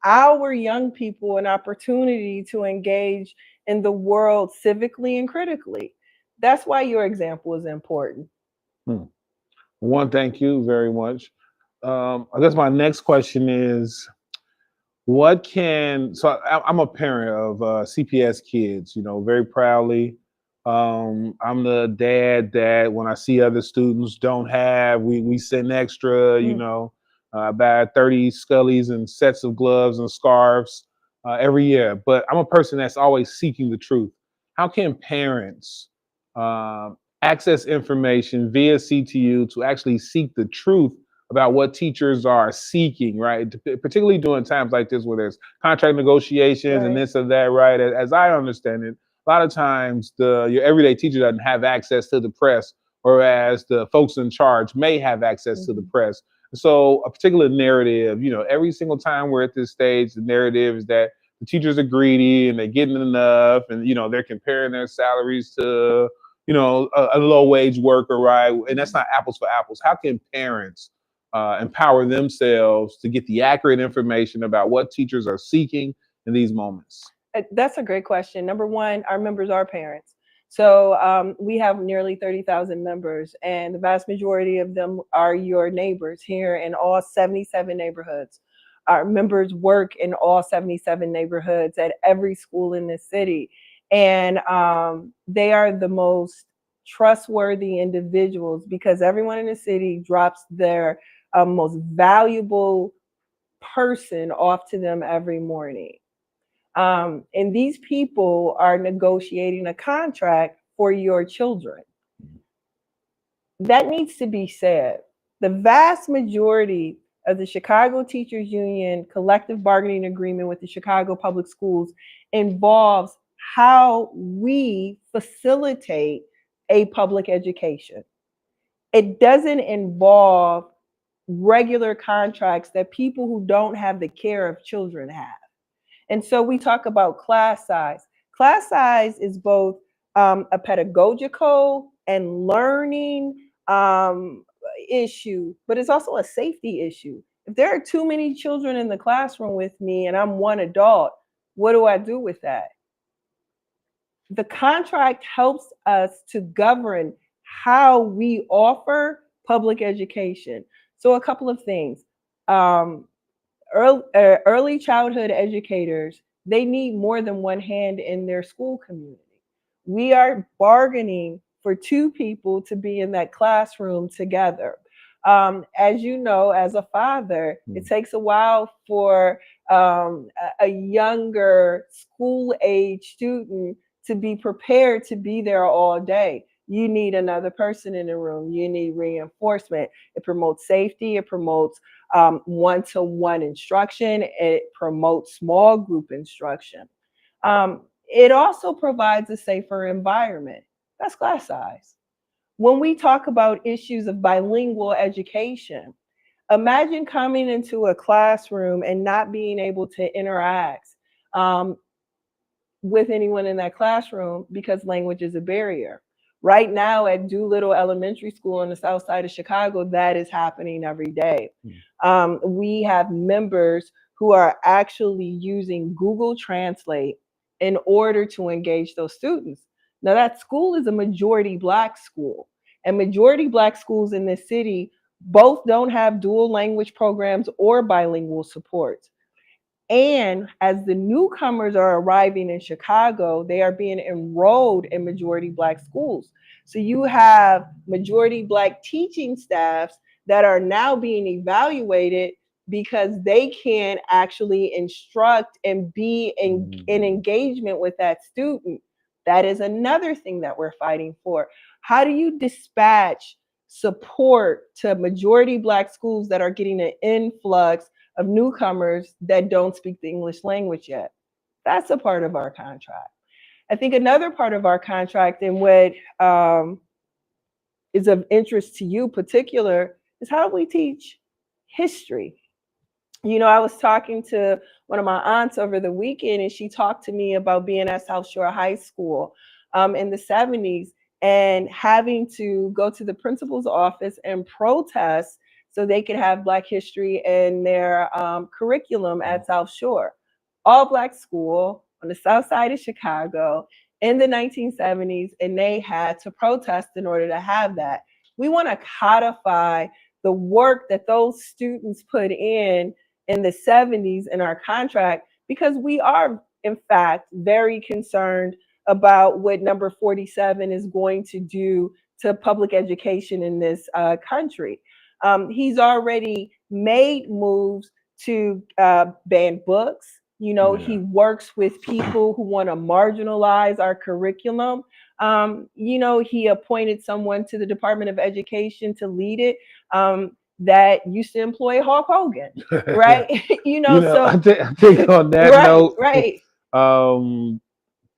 our young people an opportunity to engage in the world civically and critically. That's why your example is important. One, thank you very much. I guess my next question is, I'm a parent of CPS kids, very proudly. I'm the dad that when I see other students don't have, we send extra, I buy 30 Scullies and sets of gloves and scarves every year. But I'm a person that's always seeking the truth. How can parents access information via CTU to actually seek the truth about what teachers are seeking, right? Particularly during times like this where there's contract negotiations and this or that, right? As I understand it, a lot of times your everyday teacher doesn't have access to the press, whereas the folks in charge may have access to the press. So a particular narrative, every single time we're at this stage, the narrative is that the teachers are greedy and they're getting enough, and they're comparing their salaries to a low wage worker, right? And that's not apples for apples. How can parents empower themselves to get the accurate information about what teachers are seeking in these moments? That's a great question. Number one, our members are parents. So we have nearly 30,000 members, and the vast majority of them are your neighbors here in all 77 neighborhoods. Our members work in all 77 neighborhoods at every school in the city. And they are the most trustworthy individuals because everyone in the city drops their most valuable person off to them every morning. And these people are negotiating a contract for your children. That needs to be said. The vast majority of the Chicago Teachers Union collective bargaining agreement with the Chicago Public Schools involves how we facilitate a public education. It doesn't involve regular contracts that people who don't have the care of children have. And so we talk about class size. Class size is both a pedagogical and learning issue, but it's also a safety issue. If there are too many children in the classroom with me and I'm one adult, what do I do with that? The contract helps us to govern how we offer public education. So a couple of things. Early childhood educators, they need more than one hand in their school community. We are bargaining for two people to be in that classroom together. As you know, as a father, it takes a while for a younger school-age student to be prepared to be there all day. You need another person in the room. You need reinforcement. It promotes safety. It promotes one-to-one instruction. It promotes small group instruction. It also provides a safer environment. That's class size. When we talk about issues of bilingual education, imagine coming into a classroom and not being able to interact with anyone in that classroom because language is a barrier. Right now at Doolittle Elementary School on the south side of Chicago, that is happening every day. We have members who are actually using Google Translate in order to engage those students. Now that school is a majority Black school, and majority Black schools in this city both don't have dual language programs or bilingual support. And as the newcomers are arriving in Chicago, they are being enrolled in majority Black schools. So you have majority Black teaching staffs that are now being evaluated because they can actually instruct and be in engagement with that student. That is another thing that we're fighting for. How do you dispatch support to majority Black schools that are getting an influx of newcomers that don't speak the English language yet? That's a part of our contract. I think another part of our contract, and what is of interest to you particular, is how do we teach history? You know, I was talking to one of my aunts over the weekend, and she talked to me about being at South Shore High School in the 70s and having to go to the principal's office and protest so they could have Black history in their curriculum at South Shore. All Black school on the south side of Chicago in the 1970s, and they had to protest in order to have that. We want to codify the work that those students put in the 70s in our contract, because we are, in fact, very concerned about what number 47 is going to do to public education in this country. He's already made moves to ban books. You know, he works with people who want to marginalize our curriculum. You know, he appointed someone to the Department of Education to lead it. That used to employ Hulk Hogan, right? you know, so I think on that note,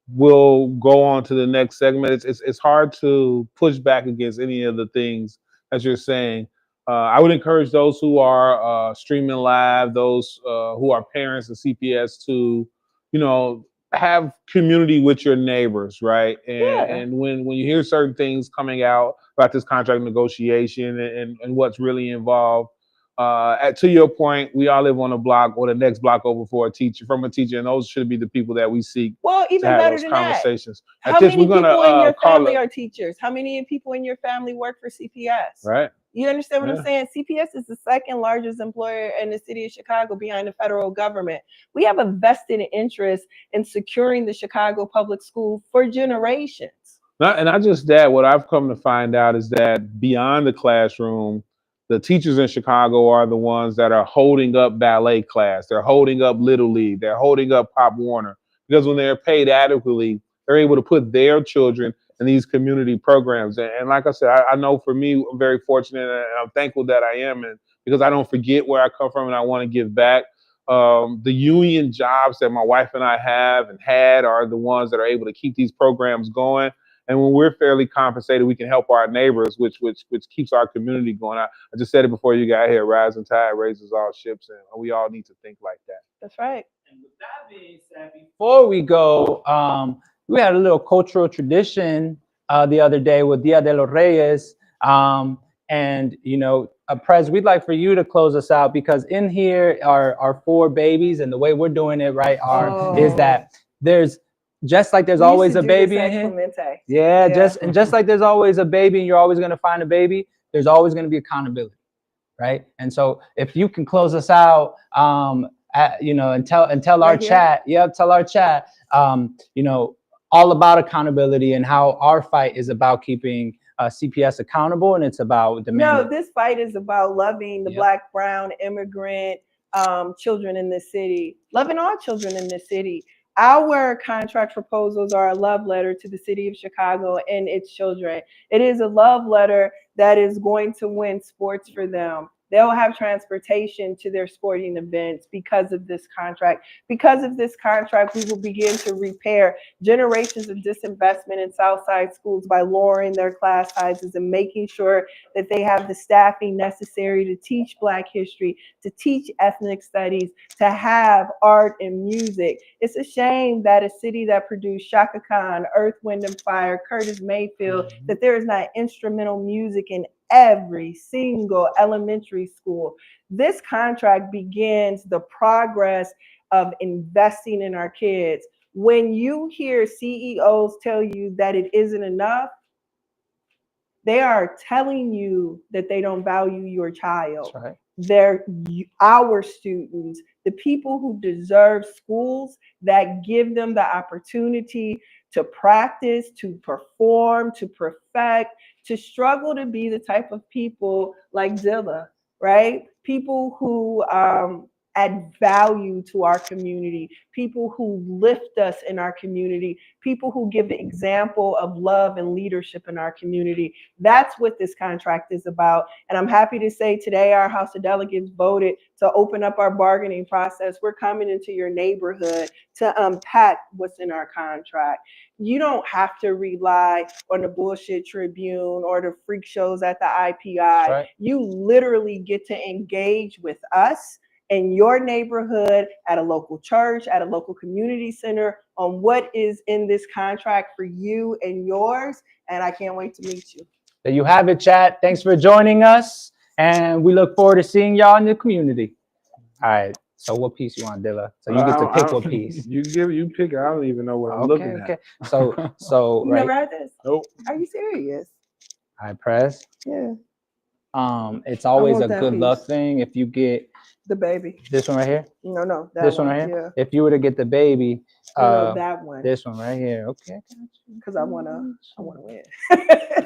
we'll go on to the next segment. It's hard to push back against any of the things as you're saying. I would encourage those who are streaming live, those who are parents and CPS to, you know, have community with your neighbors, right? And when you hear certain things coming out about this contract negotiation and what's really involved, to your point, we all live on a block or the next block over from a teacher, and those should be the people that we seek. Well, even to have better those than conversations. that. How many people in your family are teachers? How many people in your family work for CPS? Right. You understand what I'm saying? CPS is the second largest employer in the city of Chicago behind the federal government. We have a vested interest in securing the Chicago public school for generations. Not just that, what I've come to find out is that beyond the classroom, the teachers in Chicago are the ones that are holding up ballet class. They're holding up Little League. They're holding up Pop Warner. Because when they're paid adequately, they're able to put their children in these community programs. And like I said, I know for me, I'm very fortunate and I'm thankful that I am, and because I don't forget where I come from and I want to give back. The union jobs that my wife and I have and had are the ones that are able to keep these programs going. And when we're fairly compensated, we can help our neighbors, which keeps our community going. I just said it before you got here, rising tide raises all ships, and we all need to think like that. That's right. And with that being said, before we go, we had a little cultural tradition the other day with Dia de los Reyes. And, you know, Prez, we'd like for you to close us out, because in here are 4 babies, and the way we're doing it right is that there's, just like there's always a baby in here. Yeah, just like there's always a baby and you're always going to find a baby, there's always going to be accountability, right? And so if you can close us out, you know, and tell our chat, tell our chat, you know, all about accountability and how our fight is about keeping CPS accountable, and it's about demanding. No, this fight is about loving the Black, brown, immigrant children in this city, loving all children in this city. Our contract proposals are a love letter to the city of Chicago and its children. It is a love letter that is going to win sports for them. They'll have transportation to their sporting events because of this contract. Because of this contract, we will begin to repair generations of disinvestment in Southside schools by lowering their class sizes and making sure that they have the staffing necessary to teach Black history, to teach ethnic studies, to have art and music. It's a shame that a city that produced Shaka Khan, Earth, Wind and Fire, Curtis Mayfield, that there is not instrumental music in every single elementary school. This contract begins the progress of investing in our kids. When you hear CEOs tell you that it isn't enough, they are telling you that they don't value your child. That's right. They're our students, the people who deserve schools that give them the opportunity to practice, to perform, to perfect, to struggle to be the type of people like Zilla, right? People who add value to our community, people who lift us in our community, people who give the example of love and leadership in our community. That's what this contract is about. And I'm happy to say today our House of Delegates voted to open up our bargaining process. We're coming into your neighborhood to unpack what's in our contract. You don't have to rely on the bullshit Tribune or the freak shows at the IPI. Right. You literally get to engage with us in your neighborhood, at a local church, at a local community center, on what is in this contract for you and yours. And I can't wait to meet you. There you have it, chat. Thanks for joining us. And we look forward to seeing y'all in the community. All right. So what piece you want, Dilla? So you get to pick what piece. You pick it. I don't even know what I'm looking at. So You right. never had this? Nope. Are you serious? All right, press. Yeah. It's always want a that good luck piece. thing if you get The baby. this one right here. No, that This one right here. If you were to get the baby, No, that one. this one right here. Okay. Because I wanna win.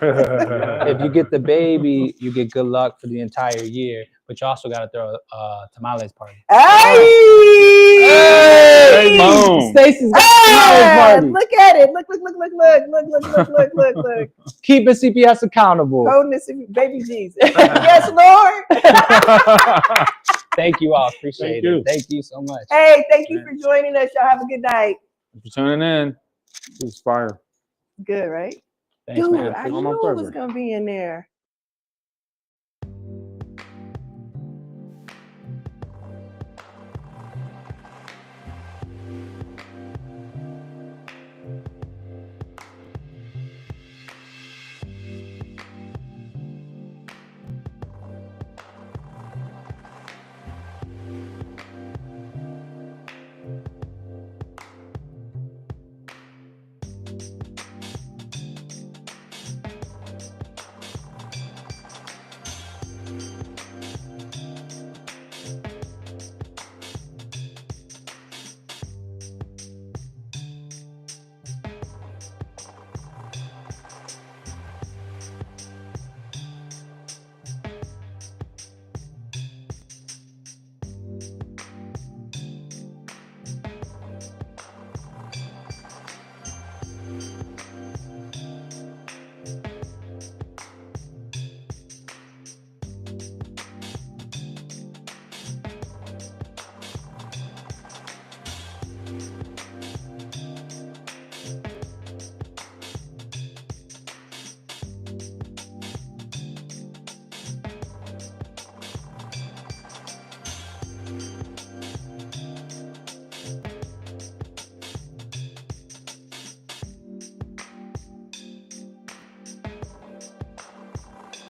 If you get the baby, you get good luck for the entire year, but you also got to throw a tamales party. Hey! Boom. Stacy's got a tamales party. Look at it. Look. Keeping CPS accountable. Holding this baby Jesus. Yes, Lord. Thank you all. Appreciate it. Thank you so much. Hey, thank you for joining us. Y'all have a good night. Thanks for tuning in. It's fire. Good, right? Thanks, Dude, man. I knew it was gonna be in there.